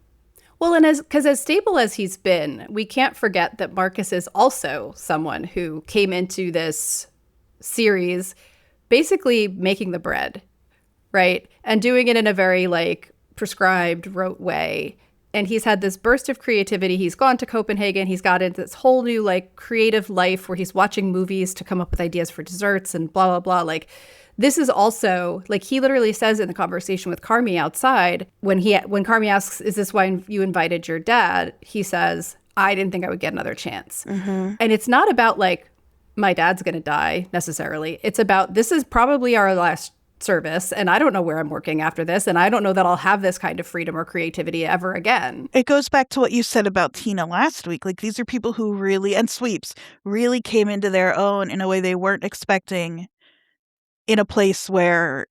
S1: Well, and because as stable as he's been, we can't forget that Marcus is also someone who came into this series basically making the bread, right? And doing it in a very, like, prescribed, rote way. and he's had this burst of creativity. He's gone to Copenhagen. He's got into this whole new like creative life where he's watching movies to come up with ideas for desserts and blah, blah, blah. Like this is also like he literally says in the conversation with Carmy outside when Carmy asks, is this why you invited your dad? He says, I didn't think I would get another chance. And it's not about like my dad's going to die necessarily. It's about this is probably our last service and I don't know where I'm working after this and I don't know that I'll have this kind of freedom or creativity ever again.
S2: It goes back to what you said about Tina last week. Like these are people who really, and Sweeps, really came into their own in a way they weren't expecting in a place where,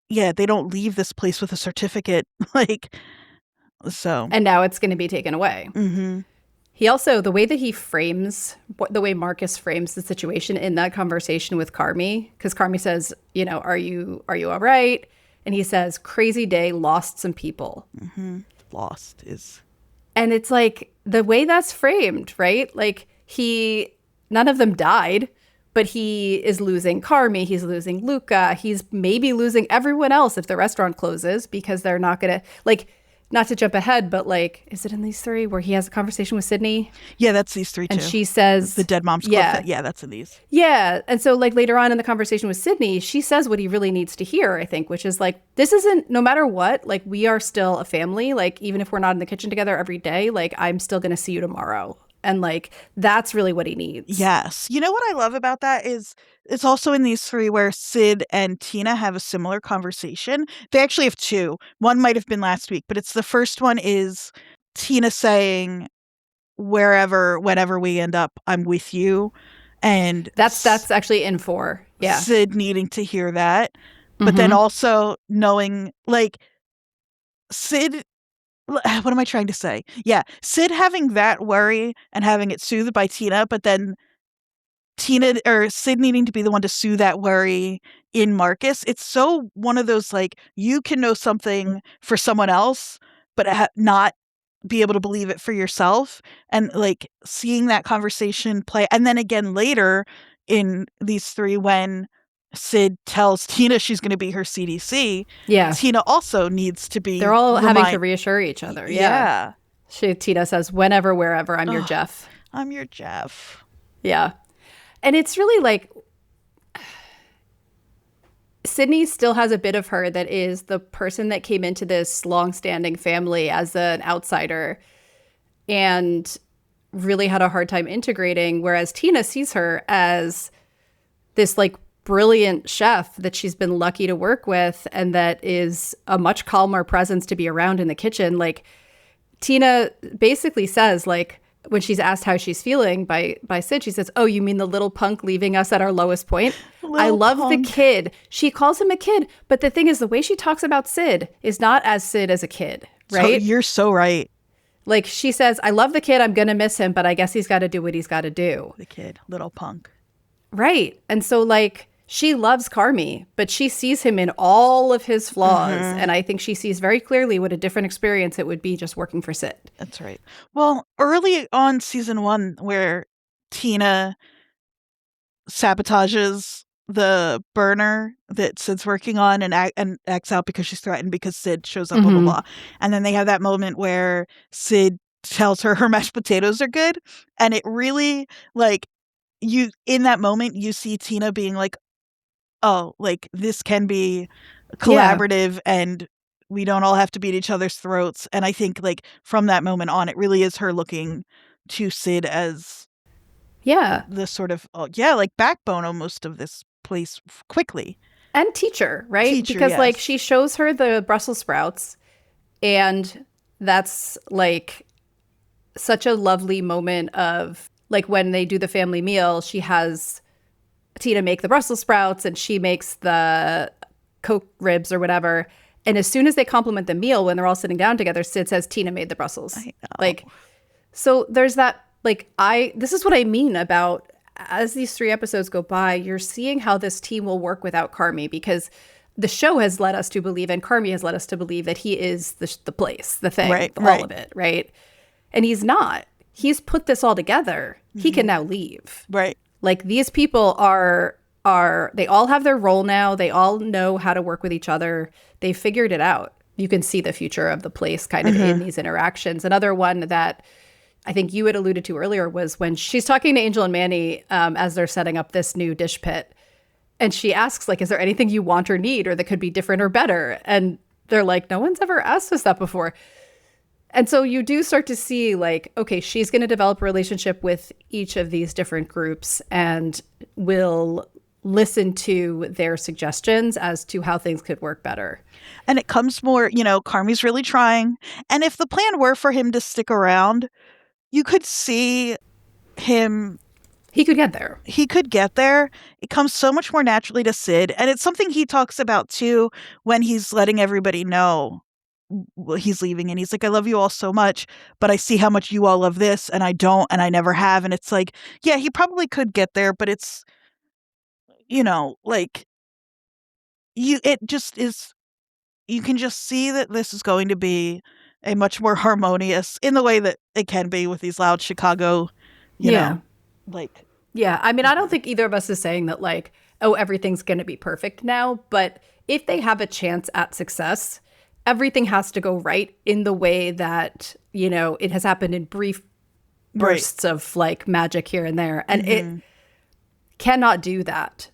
S2: yeah, they don't leave this place with a certificate. Like, so.
S1: And now it's going to be taken away.
S2: Mm-hmm.
S1: He also, the way that he frames, the way Marcus frames the situation in that conversation with Carmy, because Carmy says, you know, are you all right? And he says, crazy day, lost some people.
S2: Mm-hmm. Lost is.
S1: And it's like the way that's framed, right? Like none of them died, but he is losing Carmy. He's losing Luca. He's maybe losing everyone else if the restaurant closes because they're not going to, like, not to jump ahead, but like, is it in these three where he has a conversation with Sydney?
S2: Yeah, that's these three too.
S1: And she says,
S2: the dead mom's club. Yeah, that's in these.
S1: Yeah. And so like later on in the conversation with Sydney, she says what he really needs to hear, I think, which is like, this isn't, no matter what, like we are still a family. Like even if we're not in the kitchen together every day, like I'm still going to see you tomorrow. And like, that's really what he needs.
S2: Yes. You know what I love about that is it's also in these three where Sid and Tina have a similar conversation. They actually have two. One might have been last week, but it's the first one is Tina saying, whenever we end up, I'm with you. And
S1: that's actually in 4. Yeah.
S2: Sid needing to hear that. But then also knowing like Sid, what am I trying to say? Yeah. Sid having that worry and having it soothed by Tina, but then Tina or Sid needing to be the one to soothe that worry in Marcus. It's so one of those like you can know something for someone else, but not be able to believe it for yourself. And like seeing that conversation play. And then again later in these three when Sid tells Tina she's going to be her CDC.
S1: Yeah.
S2: Tina also needs to be.
S1: They're all having to reassure each other.
S2: Yeah.
S1: Tina says, whenever, wherever, I'm your Jeff.
S2: I'm your Jeff.
S1: Yeah. And it's really like Sydney still has a bit of her that is the person that came into this long-standing family as an outsider and really had a hard time integrating, whereas Tina sees her as this like brilliant chef that she's been lucky to work with and that is a much calmer presence to be around in the kitchen. Like Tina basically says, like, when she's asked how she's feeling by Sid, she says, oh, you mean the little punk leaving us at our lowest point? I love the kid. She calls him a kid. But the thing is, the way she talks about Sid is not as Sid as a kid, right?
S2: So, you're so right.
S1: Like she says, I love the kid. I'm going to miss him, but I guess he's got to do what he's got to do.
S2: The kid, little punk.
S1: Right. And so like she loves Carmy, but she sees him in all of his flaws. And I think she sees very clearly what a different experience it would be just working for Sid.
S2: That's right. Well, early on season 1, where Tina sabotages the burner that Sid's working on and acts out because she's threatened because Sid shows up, blah, blah, blah. And then they have that moment where Sid tells her mashed potatoes are good. And it really, like, in that moment, you see Tina being like, oh, like this can be collaborative and we don't all have to beat each other's throats. And I think like from that moment on, it really is her looking to Sid as the sort of, like backbone almost of this place quickly.
S1: And teacher, right? Because like she shows her the Brussels sprouts and that's like such a lovely moment of like when they do the family meal, she has Tina make the Brussels sprouts and she makes the Coke ribs or whatever. And as soon as they compliment the meal, when they're all sitting down together, Sid says, Tina made the Brussels.
S2: I know.
S1: Like, so there's that, like, this is what I mean about as these 3 episodes go by, you're seeing how this team will work without Carmy because the show has led us to believe and Carmy has led us to believe that he is the place, the thing, all of it, right? And he's not. He's put this all together. He can now leave.
S2: Right.
S1: Like these people are they all have their role now. They all know how to work with each other. They figured it out. you can see the future of the place kind of in these interactions. Another one that I think you had alluded to earlier was when she's talking to Angel and Manny as they're setting up this new dish pit. And she asks, like, is there anything you want or need or that could be different or better? And they're like, no one's ever asked us that before. And so you do start to see, like, okay, she's going to develop a relationship with each of these different groups and will listen to their suggestions as to how things could work better.
S2: And it comes more, Carmy's really trying. And if the plan were for him to stick around, you could see him.
S1: He could get there.
S2: He could get there. It comes so much more naturally to Sid. And it's something he talks about, too, when he's letting everybody know he's leaving. And he's like, I love you all so much, but I see how much you all love this, and I don't, and I never have. And it's like, yeah, he probably could get there, but it's, like, it just is, you can just see that this is going to be a much more harmonious, in the way that it can be with these loud Chicago, you know, like.
S1: Yeah, I mean, I don't think either of us is saying that, like, oh, everything's going to be perfect now. But if they have a chance at success, everything has to go right in the way that, it has happened in brief bursts of, like, magic here and there. And it cannot do that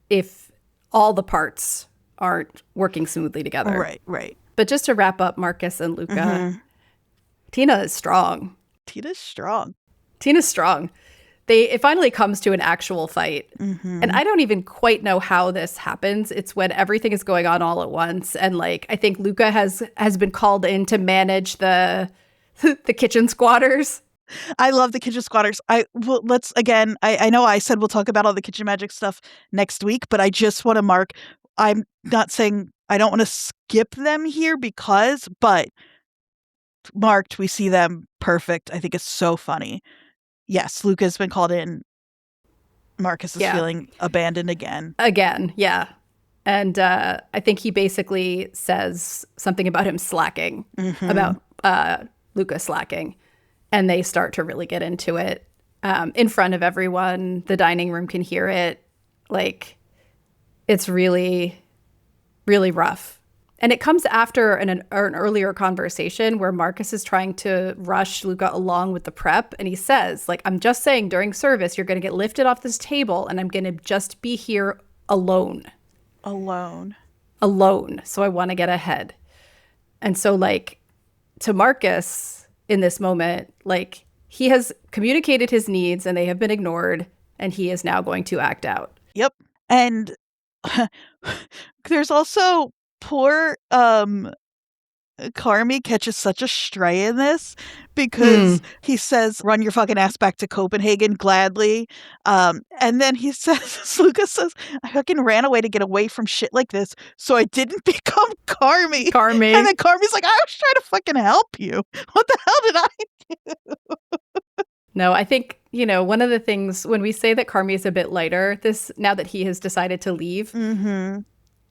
S1: if all the parts aren't working smoothly together.
S2: Right.
S1: But just to wrap up Marcus and Luca, Tina is strong.
S2: Tina's strong.
S1: It finally comes to an actual fight. And I don't even quite know how this happens. It's when everything is going on all at once. And, like, I think Luca has been called in to manage the kitchen squatters.
S2: I love the kitchen squatters. I know I said we'll talk about all the kitchen magic stuff next week, but I just want to mark, I'm not saying I don't want to skip them here but marked, we see them perfect. I think it's so funny. Yes, Luca's been called in. Marcus is feeling abandoned again.
S1: Yeah. And I think he basically says something about him slacking, about Luca slacking. And they start to really get into it in front of everyone. The dining room can hear it. Like, it's really, really rough. And it comes after an earlier conversation where Marcus is trying to rush Luca along with the prep. And he says, like, I'm just saying during service, you're going to get lifted off this table and I'm going to just be here alone. So I want to get ahead. And so, like, to Marcus in this moment, like, he has communicated his needs and they have been ignored. And he is now going to act out.
S2: Yep. And there's also poor Carmy catches such a stray in this because he says, run your fucking ass back to Copenhagen gladly. And then he says, Luca says, I fucking ran away to get away from shit like this, so I didn't become Carmy. And then Carmy's like, I was trying to fucking help you. What the hell did I do?
S1: No, I think, one of the things when we say that Carmy is a bit lighter, now that he has decided to leave,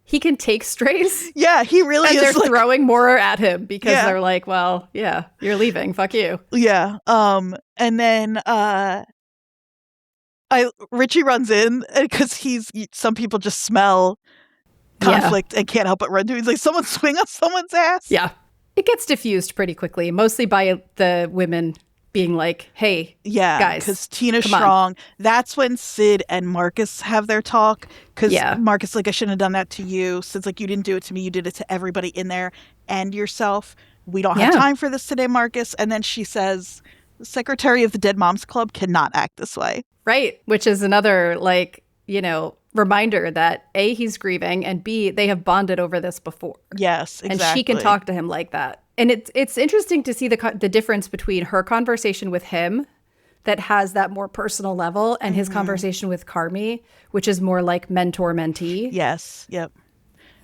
S1: he can take strays.
S2: Yeah, he really
S1: and
S2: is.
S1: And they're throwing more at him because they're like, well, yeah, you're leaving. Fuck you.
S2: Yeah. And then Richie runs in because some people just smell conflict and can't help but run to him. He's like, someone swing on someone's ass.
S1: Yeah. It gets diffused pretty quickly, mostly by the women being like, hey, guys,
S2: because Tina's strong. On. That's when Sid and Marcus have their talk. Because Marcus like, I shouldn't have done that to you. Sid's like, you didn't do it to me. You did it to everybody in there and yourself. We don't have time for this today, Marcus. And then she says, the secretary of the Dead Moms Club cannot act this way.
S1: Right. Which is another, like, reminder that A, he's grieving, and B, they have bonded over this before.
S2: Yes, exactly.
S1: And she can talk to him like that. And it's interesting to see the difference between her conversation with him that has that more personal level and his conversation with Carmy, which is more like mentor-mentee.
S2: Yes. Yep.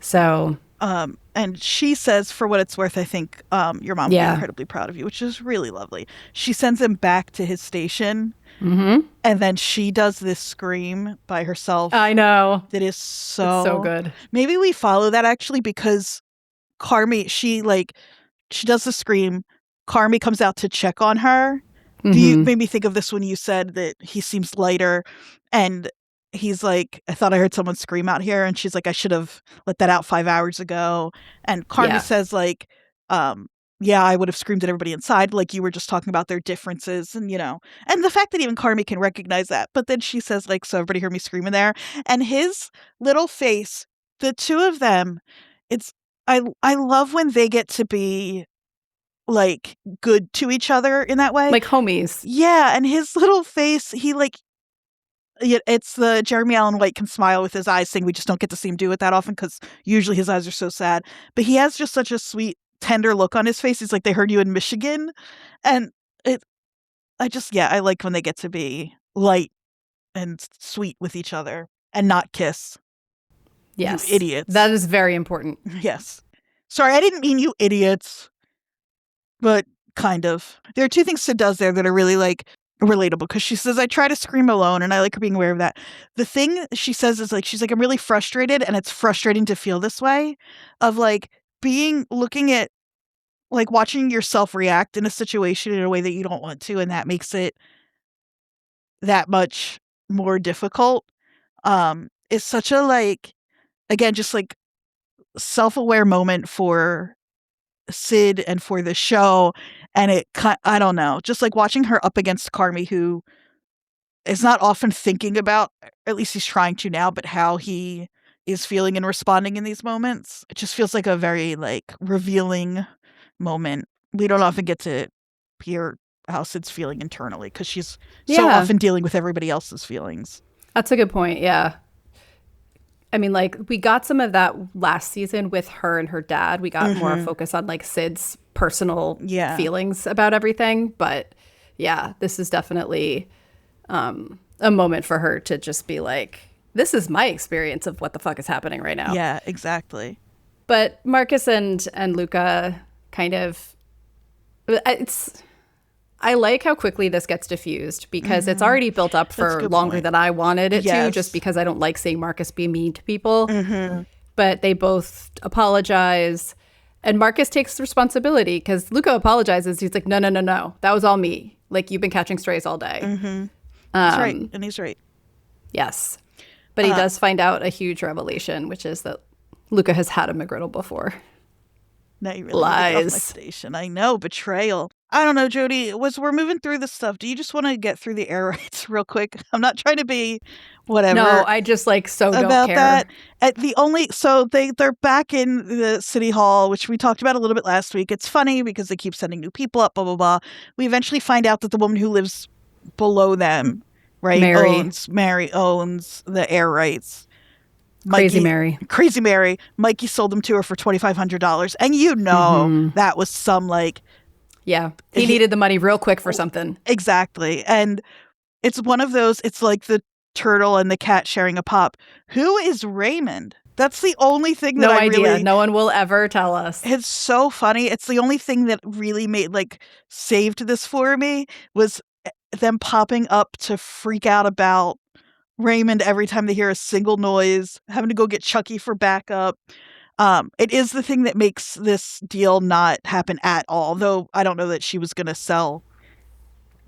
S1: So...
S2: and she says, for what it's worth, I think your mom will be incredibly proud of you, which is really lovely. She sends him back to his station. And then she does this scream by herself.
S1: I know.
S2: That is so
S1: good.
S2: Maybe we follow that actually because Carmy, she does the scream. Carmy comes out to check on her. You made me think of this when you said that he seems lighter. And he's like, I thought I heard someone scream out here. And she's like, I should have let that out 5 hours ago. And Carmy says like, yeah, I would have screamed at everybody inside. Like you were just talking about their differences and, and the fact that even Carmy can recognize that. But then she says like, so everybody heard me screaming there. And his little face, the two of them, I love when they get to be like good to each other in that way.
S1: Like homies.
S2: Yeah. And his little face, it's the Jeremy Allen White can smile with his eyes thing. We just don't get to see him do it that often because usually his eyes are so sad. But he has just such a sweet, tender look on his face. He's like, they heard you in Michigan. And I like when they get to be light and sweet with each other and not kiss.
S1: Yes.
S2: You idiots.
S1: That is very important.
S2: Yes. Sorry, I didn't mean you idiots. But kind of. There are two things Sid does there that are really like relatable because she says, I try to scream alone, and I like her being aware of that. The thing she says is like, she's like, I'm really frustrated, and it's frustrating to feel this way of like looking at like watching yourself react in a situation in a way that you don't want to, and that makes it that much more difficult. It's such a like, again, just like self-aware moment for Sid and for the show. And I don't know, just like watching her up against Carmy, who is not often thinking about, at least he's trying to now, but how he is feeling and responding in these moments. It just feels like a very like revealing moment. We don't often get to hear how Sid's feeling internally because she's so often dealing with everybody else's feelings.
S1: That's a good point. Yeah. I mean, like, we got some of that last season with her and her dad. We got more focus on, like, Sid's personal feelings about everything. But, yeah, this is definitely a moment for her to just be like, this is my experience of what the fuck is happening right now.
S2: Yeah, exactly.
S1: But Marcus and Luca kind of... I like how quickly this gets diffused because it's already built up for longer than I wanted it to, just because I don't like seeing Marcus be mean to people. But they both apologize. And Marcus takes responsibility because Luca apologizes. He's like, no. That was all me. Like, you've been catching strays all day.
S2: He's right. And he's right.
S1: Yes. But he does find out a huge revelation, which is that Luca has had a McGriddle before.
S2: Now you really lies. Off my station. I know, betrayal. I don't know, Jodie. We're moving through this stuff. Do you just want to get through the air rights real quick? I'm not trying to be whatever.
S1: No, I just like so don't
S2: about
S1: care.
S2: That. So they're back in the city hall, which we talked about a little bit last week. It's funny because they keep sending new people up. Blah blah blah. We eventually find out that the woman who lives below them, right, Mary owns the air rights.
S1: Crazy Mary.
S2: Mikey sold them to her for $2,500, and that was some like.
S1: Yeah, he needed the money real quick for something.
S2: Exactly. And it's one of those, it's like the turtle and the cat sharing a pop. Who is Raymond? That's the only thing that I
S1: idea.
S2: Really...
S1: No one will ever tell us.
S2: It's so funny. It's the only thing that really saved this for me was them popping up to freak out about Raymond every time they hear a single noise, having to go get Chucky for backup. It is the thing that makes this deal not happen at all, though I don't know that she was going to sell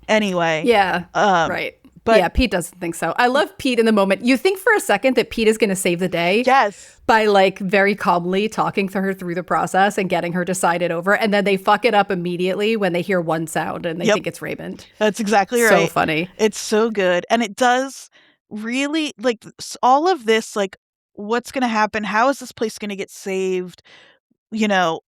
S2: anyway.
S1: Yeah, right. But yeah, Pete doesn't think so. I love Pete in the moment. You think for a second that Pete is going to save the day.
S2: Yes.
S1: By like very calmly talking to her through the process and getting her to side it over. And then they fuck it up immediately when they hear one sound and they think it's Raymond.
S2: That's exactly right.
S1: So funny.
S2: It's so good. And it does really, like, all of this, like, what's going to happen? How is this place going to get saved? You know,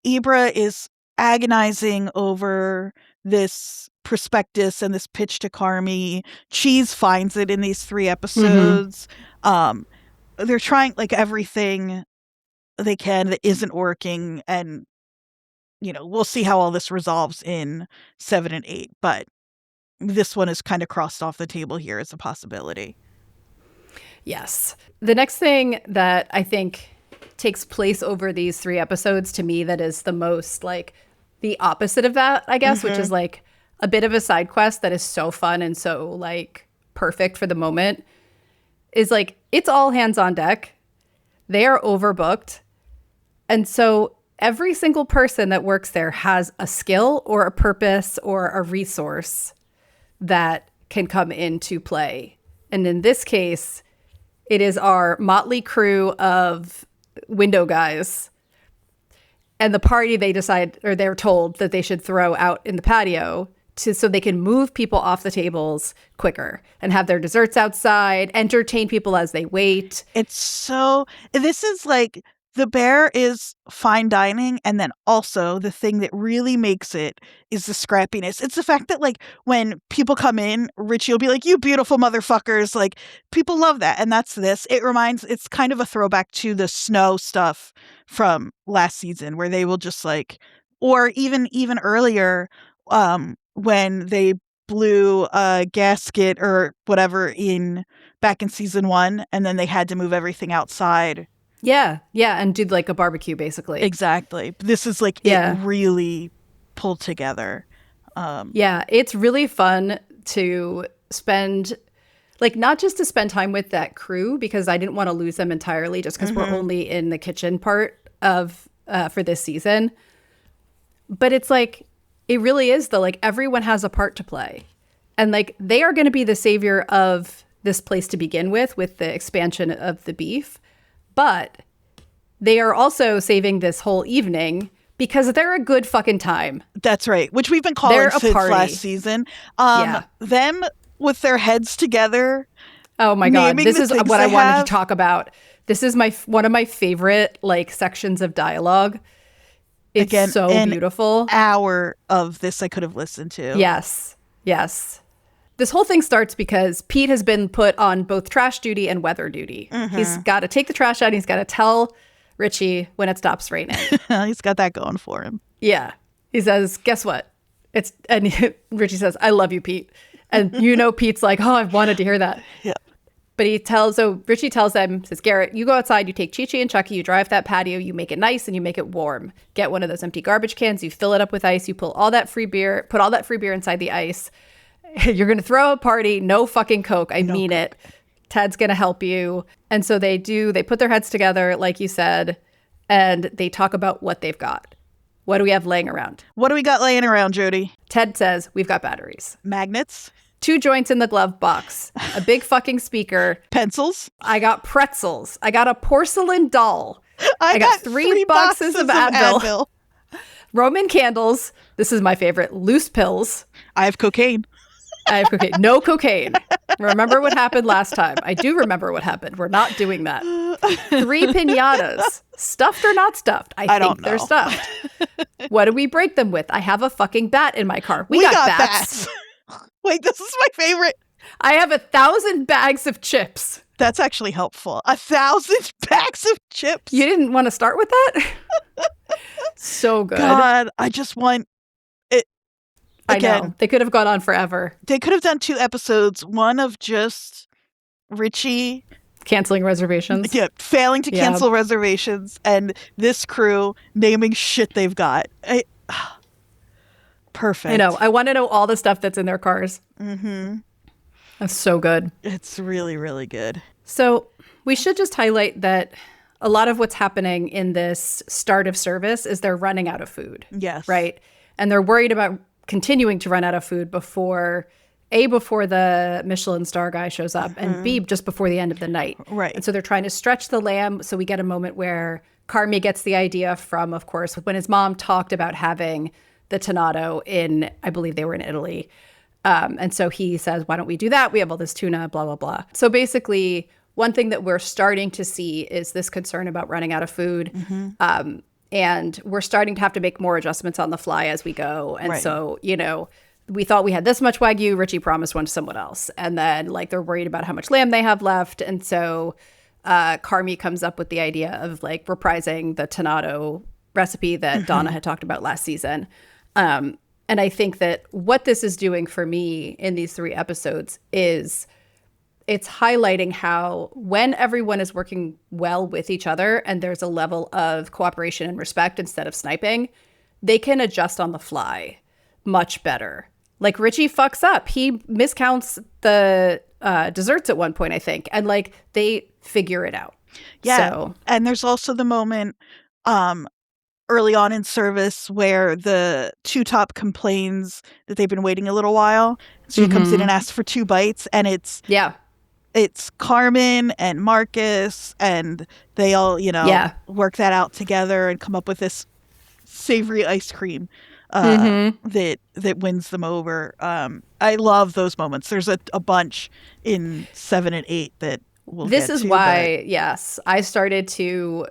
S2: Ibra is agonizing over this prospectus and this pitch to Carmy. Cheese finds it in these 3 episodes. They're trying like everything they can that isn't working. And, you know, we'll see how all this resolves in 7 and 8. But this one is kind of crossed off the table here as a possibility.
S1: Yes. The next thing that I think takes place over these 3 episodes to me that is the most like the opposite of that, I guess, which is like a bit of a side quest that is so fun and so like perfect for the moment, is like it's all hands on deck. They are overbooked. And so every single person that works there has a skill or a purpose or a resource that can come into play And in this case, it is our motley crew of window guys. And the party they decide, or they're told that they should throw out in the patio so they can move people off the tables quicker and have their desserts outside, entertain people as they wait.
S2: This is like, the bear is fine dining, and then also the thing that really makes it is the scrappiness. It's the fact that, like, when people come in, Richie will be like, "You beautiful motherfuckers." Like, people love that. And that's this. It's kind of a throwback to the snow stuff from last season, where they will just like, or even earlier, when they blew a gasket or whatever back in season 1, and then they had to move everything outside.
S1: Yeah, and do like a barbecue, basically.
S2: Exactly. This is like it really pulled together.
S1: Yeah, it's really fun to spend, like, not just to spend time with that crew, because I didn't want to lose them entirely just because we're only in the kitchen part of for this season. But it's like, it really is though, like, everyone has a part to play. And like, they are going to be the savior of this place to begin with the expansion of the beef. But they are also saving this whole evening because they're a good fucking time.
S2: That's right. Which we've been calling since last season. Them with their heads together.
S1: Oh my God. This is what I wanted to talk about. This is one of my favorite like sections of dialogue. It's again, so beautiful.
S2: An hour of this I could have listened to.
S1: Yes. This whole thing starts because Pete has been put on both trash duty and weather duty. He's got to take the trash out. And he's got to tell Richie when it stops raining.
S2: He's got that going for him.
S1: Yeah. He says, guess what? And Richie says, I love you, Pete. And Pete's like, oh, I've wanted to hear that.
S2: Yeah.
S1: But Richie tells them, says, Garrett, you go outside, you take Chi-Chi and Chucky, you drive that patio, you make it nice and you make it warm. Get one of those empty garbage cans, you fill it up with ice, you pull all that free beer, put all that free beer inside the ice. You're going to throw a party, no fucking Coke. I mean it. Ted's going to help you. And so they put their heads together, like you said, and they talk about what they've got. What do we have laying around?
S2: What do we got laying around, Jodie?
S1: Ted says, we've got batteries.
S2: Magnets.
S1: 2 joints in the glove box. A big fucking speaker.
S2: Pencils.
S1: I got pretzels. I got a porcelain doll.
S2: I got 3 boxes of Advil.
S1: Roman candles. This is my favorite. Loose pills.
S2: I have cocaine.
S1: No cocaine. Remember what happened last time. I do remember what happened. We're not doing that. 3 piñatas. Stuffed or not stuffed? I think they're stuffed. What do we break them with? I have a fucking bat in my car. We got bats.
S2: Wait, this is my favorite.
S1: I have 1,000 bags of chips.
S2: That's actually helpful. 1,000 bags of chips.
S1: You didn't want to start with that? So good.
S2: God, I just want it. Again,
S1: I know. They could have gone on forever.
S2: They could have done 2 episodes. One of just Richie
S1: canceling reservations.
S2: Yeah, failing to cancel reservations, and this crew naming shit they've got. Perfect.
S1: I know. I want to know all the stuff that's in their cars.
S2: Mm-hmm.
S1: That's so good.
S2: It's really, really good.
S1: So we should just highlight that a lot of what's happening in this start of service is they're running out of food.
S2: Yes.
S1: Right? And they're worried about continuing to run out of food before the Michelin star guy shows up, and B, just before the end of the night.
S2: Right.
S1: And so they're trying to stretch the lamb. So we get a moment where Carmy gets the idea from, of course, when his mom talked about having the tonnato in, I believe they were in Italy. And so he says, why don't we do that? We have all this tuna, blah, blah, blah. So basically, one thing that we're starting to see is this concern about running out of food. And we're starting to have to make more adjustments on the fly as we go. And so, we thought we had this much Wagyu. Richie promised one to someone else. And then, they're worried about how much lamb they have left. And so Carmy comes up with the idea of, reprising the tonnato recipe that Donna had talked about last season. And I think that what this is doing for me in these 3 episodes is it's highlighting how when everyone is working well with each other and there's a level of cooperation and respect instead of sniping, they can adjust on the fly much better. Like Richie fucks up. He miscounts the desserts at one point, I think. And they figure it out.
S2: Yeah.
S1: So,
S2: and there's also the moment early on in service where the 2-top complains that they've been waiting a little while. So she comes in and asks for 2 bites, and it's it's Carmen and Marcus, and they all, work that out together and come up with this savory ice cream that wins them over. I love those moments. There's a bunch in 7 and 8 that we'll
S1: This
S2: get
S1: is
S2: to,
S1: why, yes, I started to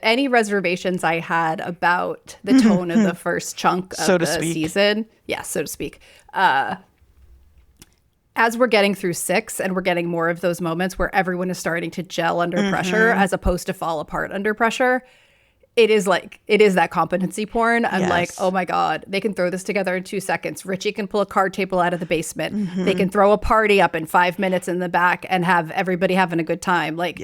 S1: any reservations I had about the tone of the first chunk of the season. Yeah, so to speak. As we're getting through 6 and we're getting more of those moments where everyone is starting to gel under pressure as opposed to fall apart under pressure, it is that competency porn. I'm like, oh my God, they can throw this together in 2 seconds. Richie can pull a card table out of the basement. They can throw a party up in 5 minutes in the back and have everybody having a good time. Like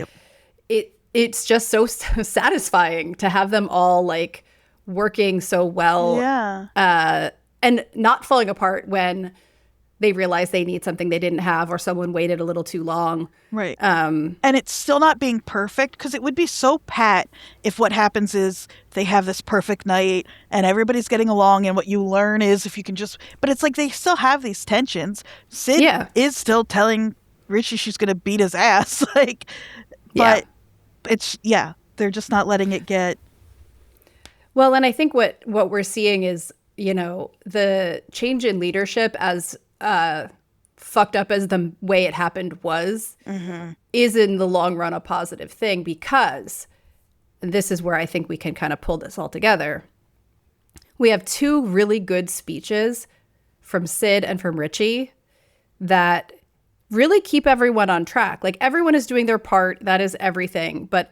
S1: it's just so satisfying to have them all like working so well.
S2: Yeah.
S1: And not falling apart when they realize they need something they didn't have or someone waited a little too long.
S2: Right. And it's still not being perfect, because it would be so pat if what happens is they have this perfect night and everybody's getting along, and what you learn is if you can just... But it's like they still have these tensions. Sid is still telling Richie she's going to beat his ass. But it's... Yeah, they're just not letting it get...
S1: Well, and I think what we're seeing is, the change in leadership, as fucked up as the way it happened was, is in the long run a positive thing, because this is where I think we can kind of pull this all together. We have 2 really good speeches from Sid and from Richie that really keep everyone on track. Like, everyone is doing their part. That is everything. But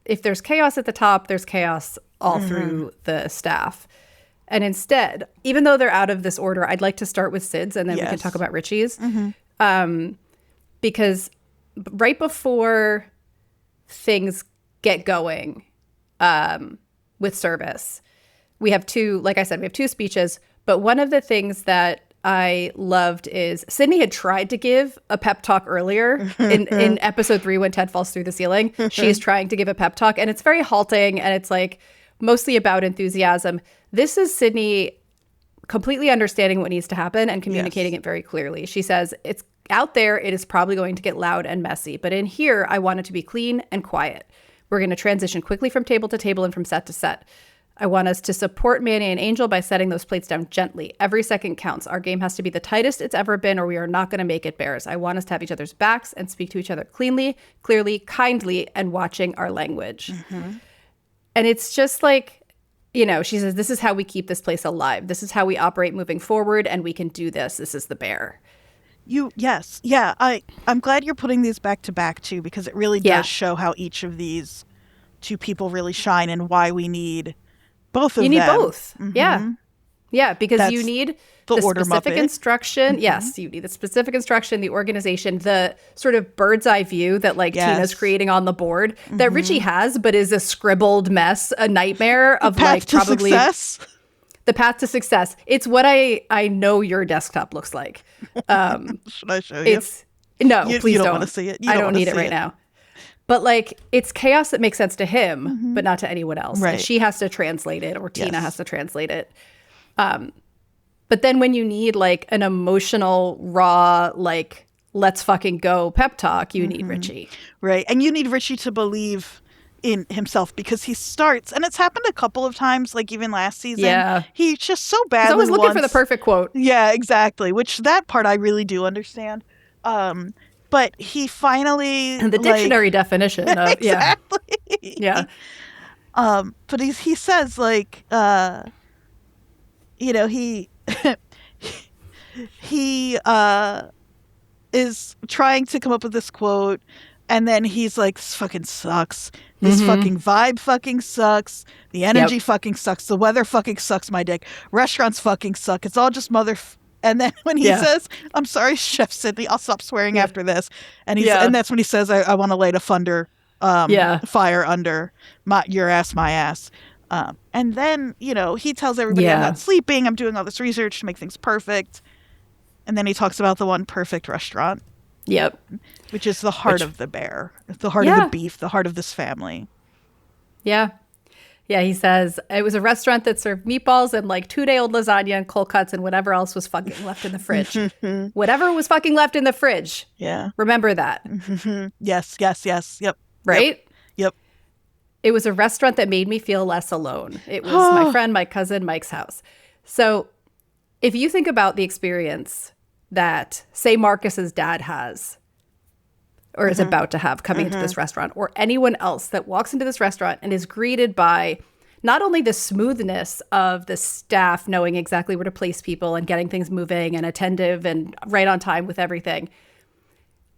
S1: if there's chaos at the top, there's chaos all through the staff. And instead, even though they're out of this order, I'd like to start with Sid's, and then we can talk about Richie's. Because right before things get going with service, we have 2, like I said, we have 2 speeches. But one of the things that I loved is Sydney had tried to give a pep talk earlier in episode 3 when Ted falls through the ceiling. She's trying to give a pep talk, and it's very halting, and it's like mostly about enthusiasm. This is Sydney completely understanding what needs to happen and communicating it very clearly. She says, it's out there, it is probably going to get loud and messy, but in here, I want it to be clean and quiet. We're going to transition quickly from table to table and from set to set. I want us to support Manny and Angel by setting those plates down gently. Every second counts. Our game has to be the tightest it's ever been, or we are not going to make it bears. I want us to have each other's backs and speak to each other cleanly, clearly, kindly, and watching our language. And it's just like, she says, this is how we keep this place alive. This is how we operate moving forward, and we can do this. This is the bear.
S2: Yes. Yeah. I'm glad you're putting these back to back, too, because it really does show how each of these 2 people really shine and why we need both of them.
S1: You need both. Yeah. Yeah, because you need the specific instruction. Yes, you need the specific instruction, the organization, the sort of bird's eye view that Tina's creating on the board that Richie has, but is a scribbled mess, a nightmare of probably success. The path to success. It's what I know your desktop looks like.
S2: Should I show you?
S1: No,
S2: please
S1: don't.
S2: You don't want to see it.
S1: I don't need it right now. But it's chaos that makes sense to him, but not to anyone else.
S2: Right.
S1: And she has to translate it, or Tina has to translate it. But then when you need an emotional, raw, let's fucking go pep talk, you need Richie.
S2: Right. And you need Richie to believe in himself, because he starts, and it's happened a couple of times, even last season.
S1: Yeah.
S2: He's just so bad.
S1: He's always looking for the perfect quote.
S2: Yeah, exactly. Which that part I really do understand. But he finally...
S1: And the dictionary definition of...
S2: Exactly.
S1: Yeah.
S2: But he says, he is trying to come up with this quote, and then he's like, this fucking sucks. This fucking vibe fucking sucks. The energy fucking sucks. The weather fucking sucks my dick. Restaurants fucking suck. It's all just And then when he says, I'm sorry, Chef Sydney, I'll stop swearing after this. And and that's when he says, I want to light a fire under your ass, my ass. And then, he tells everybody I'm not sleeping. I'm doing all this research to make things perfect. And then he talks about the one perfect restaurant.
S1: Yep.
S2: Which is the heart of the bear, the heart of the beef, the heart of this family.
S1: Yeah. Yeah, he says it was a restaurant that served meatballs and like 2-day-old lasagna and cold cuts and whatever else was fucking left in the fridge. Whatever was fucking left in the fridge.
S2: Yeah.
S1: Remember that.
S2: Yes. Yep.
S1: Right?
S2: Yep.
S1: It was a restaurant that made me feel less alone. It was my friend, my cousin, Mike's house. So if you think about the experience that, say, Marcus's dad has or is about to have coming into this restaurant, or anyone else that walks into this restaurant and is greeted by not only the smoothness of the staff knowing exactly where to place people and getting things moving and attentive and right on time with everything.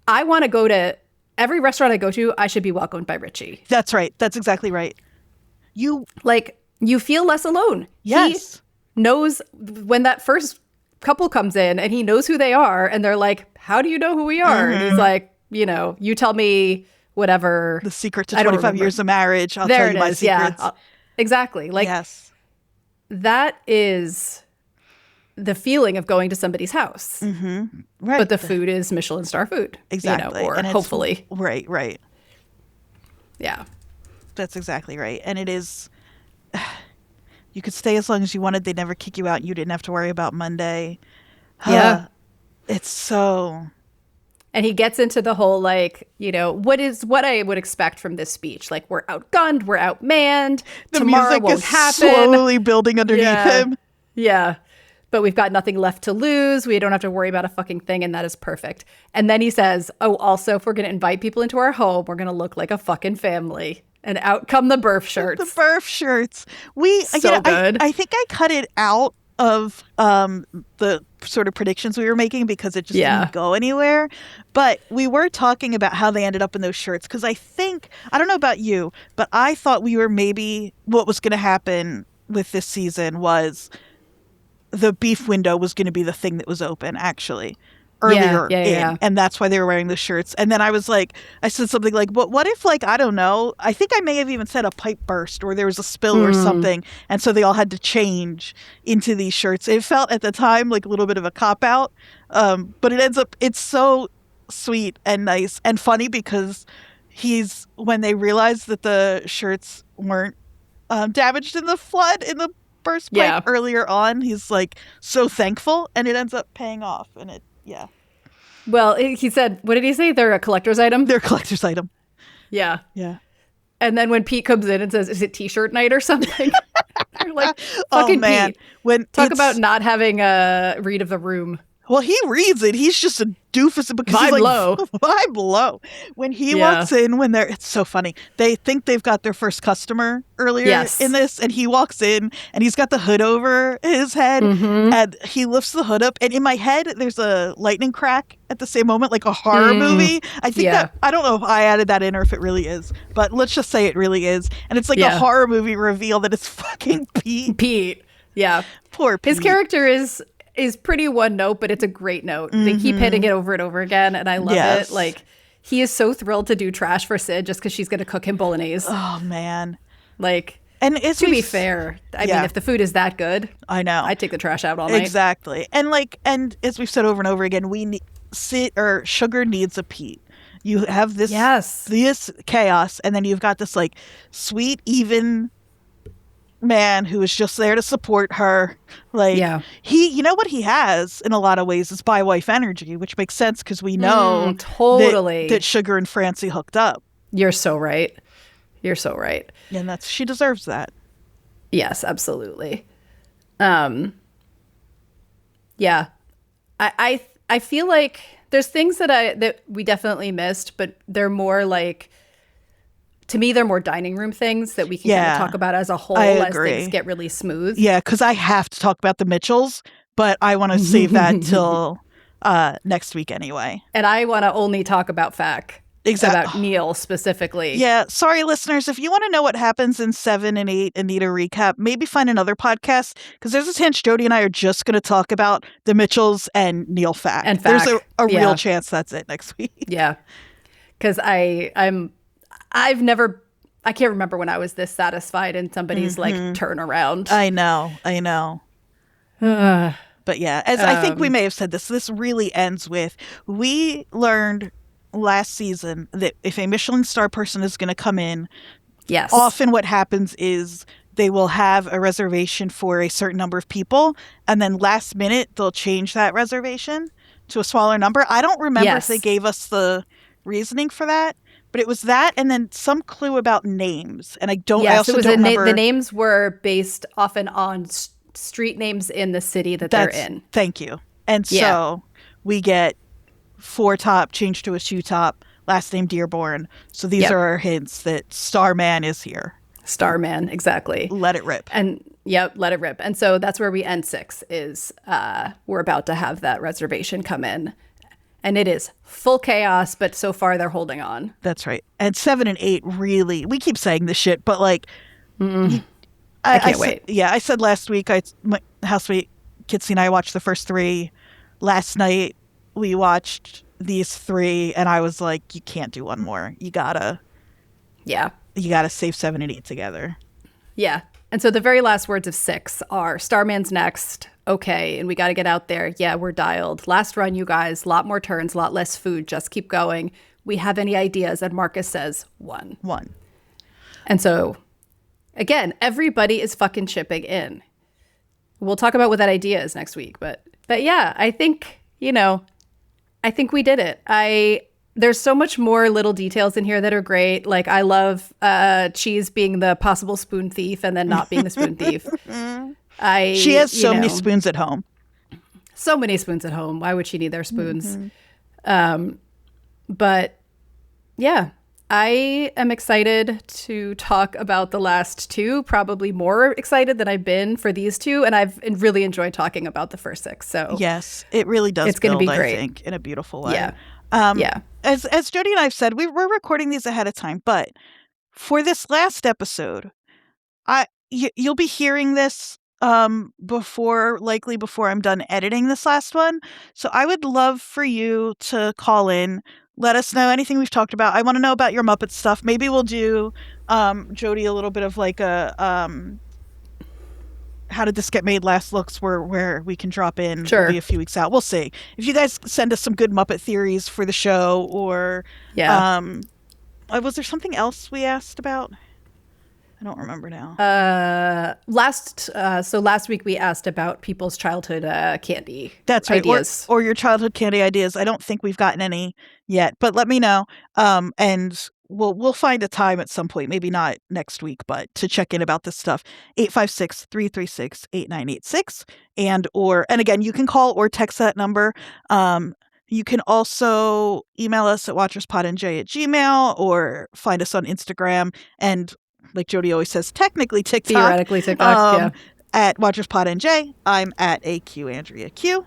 S1: I want to go to every restaurant I go to, I should be welcomed by Richie.
S2: That's right. That's exactly right. You
S1: feel less alone.
S2: Yes.
S1: He knows when that first couple comes in and he knows who they are and they're like, how do you know who we are? And he's like, you tell me whatever.
S2: The secret to 25 years of marriage. I'll tell you my secrets.
S1: Yeah, exactly.
S2: Yes.
S1: That is the feeling of going to somebody's house.
S2: Right.
S1: But the food is Michelin star food.
S2: Exactly.
S1: Or hopefully.
S2: Right.
S1: Yeah.
S2: That's exactly right. And it is, you could stay as long as you wanted. They never kick you out. You didn't have to worry about Monday.
S1: Yeah.
S2: It's so...
S1: And he gets into the whole, what I would expect from this speech. Like, we're outgunned, we're outmanned, tomorrow
S2: music
S1: won't
S2: is
S1: happen.
S2: slowly building underneath him.
S1: Yeah. But we've got nothing left to lose. We don't have to worry about a fucking thing, and that is perfect. And then he says, also, if we're going to invite people into our home, we're going to look like a fucking family. And out come the birth shirts.
S2: The birth shirts.
S1: Good.
S2: I think I cut it out of the sort of predictions we were making because it just didn't go anywhere. But we were talking about how they ended up in those shirts because I don't know about you, but I thought what was going to happen with this season was the beef window was going to be the thing that was open actually earlier and that's why they were wearing the shirts. And then I said something like, but what if I don't know, I think I may have even said a pipe burst or there was a spill or something, and so they all had to change into these shirts. It felt at the time like a little bit of a cop out, but it's so sweet and nice and funny because when they realized that the shirts weren't damaged in the flood in the burst pipe earlier on, he's like so thankful, and it ends up paying off. And well,
S1: he said, what did he say? They're a collector's item?
S2: They're a collector's item.
S1: Yeah. And then when Pete comes in and says, is it t-shirt night or something? They're like, fucking Pete. Talk about not having a read of the room.
S2: Well, he reads it. He's just a doofus because
S1: vibe
S2: he's
S1: low.
S2: Vibe low. When he walks in, it's so funny. They think they've got their first customer earlier in this, and he walks in and he's got the hood over his head, and he lifts the hood up, and in my head there's a lightning crack at the same moment, like a horror movie. I think that, I don't know if I added that in or if it really is, but let's just say it really is. And it's like a horror movie reveal that it's fucking Pete.
S1: Yeah.
S2: Poor Pete.
S1: His character is pretty one note, but it's a great note. They keep hitting it over and over again, and I love it. Like, he is so thrilled to do trash for Sid just because she's going to cook him bolonaise.
S2: Oh, man.
S1: And to be fair, I mean, if the food is that good,
S2: I know,
S1: I'd take the trash out all night.
S2: Exactly. And as we've said over and over again, Sugar needs a Pete. You have this chaos, and then you've got this sweet, even man who is just there to support her. He, what he has in a lot of ways is bi wife energy, which makes sense because we know
S1: totally
S2: that Sugar and Francie hooked up.
S1: You're so right.
S2: And she deserves that.
S1: Yes, absolutely. I feel like there's things that we definitely missed, but they're more to me, they're more dining room things that we can kind of talk about as a whole as things get really smooth. Yeah,
S2: because I have to talk about the Mitchells, but I want to save that till next week anyway.
S1: And I want to only talk about Fac.
S2: Exactly.
S1: About Neil specifically.
S2: Yeah. Sorry, listeners. If you want to know what happens in 7 and 8 and need a recap, maybe find another podcast because there's a chance Jodie and I are just going to talk about the Mitchells and Neil Fac.
S1: And Fac.
S2: There's a real chance that's it next week.
S1: Yeah. Because I can't remember when I was this satisfied in somebody's turnaround.
S2: I know. But yeah, as I think we may have said this really ends with, we learned last season that if a Michelin star person is going to come in, often what happens is they will have a reservation for a certain number of people, and then last minute they'll change that reservation to a smaller number. I don't remember if they gave us the reasoning for that, but it was that, and then some clue about names. And I don't.
S1: Yes,
S2: I also don't remember.
S1: The names were based often on street names in the city that they're in.
S2: Thank you. And so we get 4 top changed to a shoe top. Last name Dearborn. So these are our hints that Starman is here.
S1: Starman, exactly.
S2: Let it rip.
S1: And let it rip. And so that's where we end 6 is we're about to have that reservation come in. And it is full chaos, but so far they're holding on.
S2: That's right. And 7 and 8 really, we keep saying this shit, but like,
S1: I can't wait.
S2: I said last week, my housemate Kitsy and I watched the first 3. Last night we watched these 3, and I was like, you can't do one more. You gotta save 7 and 8 together.
S1: Yeah. And so the very last words of 6 are Starman's next. Okay. And we got to get out there. Yeah, we're dialed. Last run, you guys. Lot more turns, lot less food. Just keep going. We have any ideas? And Marcus says 1. And so, again, everybody is fucking chipping in. We'll talk about what that idea is next week. But yeah, I think, I think we did it. There's so much more little details in here that are great. Like, I love Cheese being the possible spoon thief and then not being the spoon thief. She has so many spoons at home. So many spoons at home. Why would she need their spoons? But yeah, I am excited to talk about the last 2, probably more excited than I've been for these 2. And I've really enjoyed talking about the first 6. So
S2: yes, it really does. It's going to be great. I think, in a beautiful way.
S1: Yeah.
S2: As Jodie and I have said, we're recording these ahead of time, but for this last episode, you'll be hearing this before I'm done editing this last one. So I would love for you to call in, let us know anything we've talked about. I want to know about your Muppet stuff. Maybe we'll do Jodie a little bit of like a how did this get made last looks where we can drop in.
S1: Sure.
S2: We'll be a few weeks out. We'll see. If you guys send us some good Muppet theories for the show, or was there something else we asked about? I don't remember now.
S1: Last week we asked about people's childhood candy.
S2: That's right.
S1: Ideas.
S2: Or your childhood candy ideas. I don't think we've gotten any yet, but let me know. And we'll find a time at some point, maybe not next week, but to check in about this stuff. 856-336-8986. And again, you can call or text that number. You can also email us at watcherspodnj@gmail.com or find us on Instagram and, like Jodie always says, technically TikTok.
S1: Theoretically TikTok,
S2: at watcherspodnj. I'm at AQAndreaQ.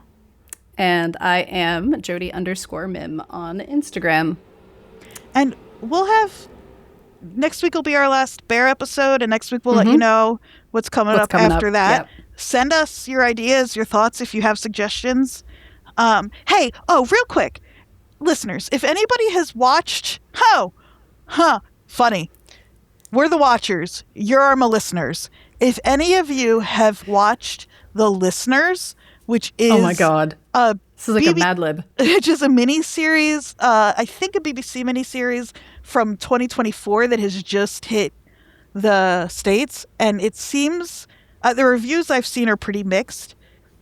S1: And I am Jodie_Mim on Instagram.
S2: And we'll have, next week will be our last Bear episode, and next week we'll let you know what's coming up after that. Yep. Send us your ideas, your thoughts, if you have suggestions. Real quick, listeners, if anybody has watched, funny. We're the watchers. You're our listeners. If any of you have watched The Listeners, which is...
S1: Oh my God. This is like a Mad Lib.
S2: Which is a mini-series, I think a BBC mini-series from 2024 that has just hit the States. And it seems... the reviews I've seen are pretty mixed.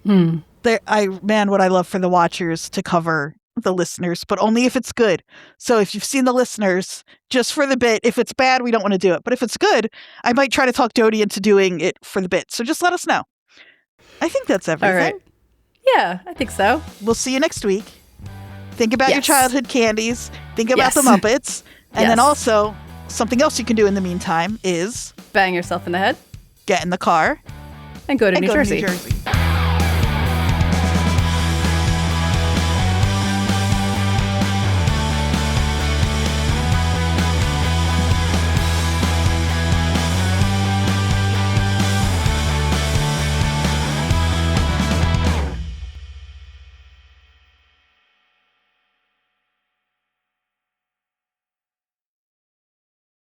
S2: What I love for the watchers to cover The Listeners, but only if it's good. So if you've seen The Listeners, just for the bit, if it's bad, we don't want to do it. But if it's good, I might try to talk Jodie into doing it for the bit. So just let us know. I think that's everything.
S1: All right. Yeah, I think so.
S2: We'll see you next week. Think about your childhood candies. Think about the Muppets. And then also, something else you can do in the meantime is...
S1: bang yourself in the head.
S2: Get in the car.
S1: And go to New Jersey.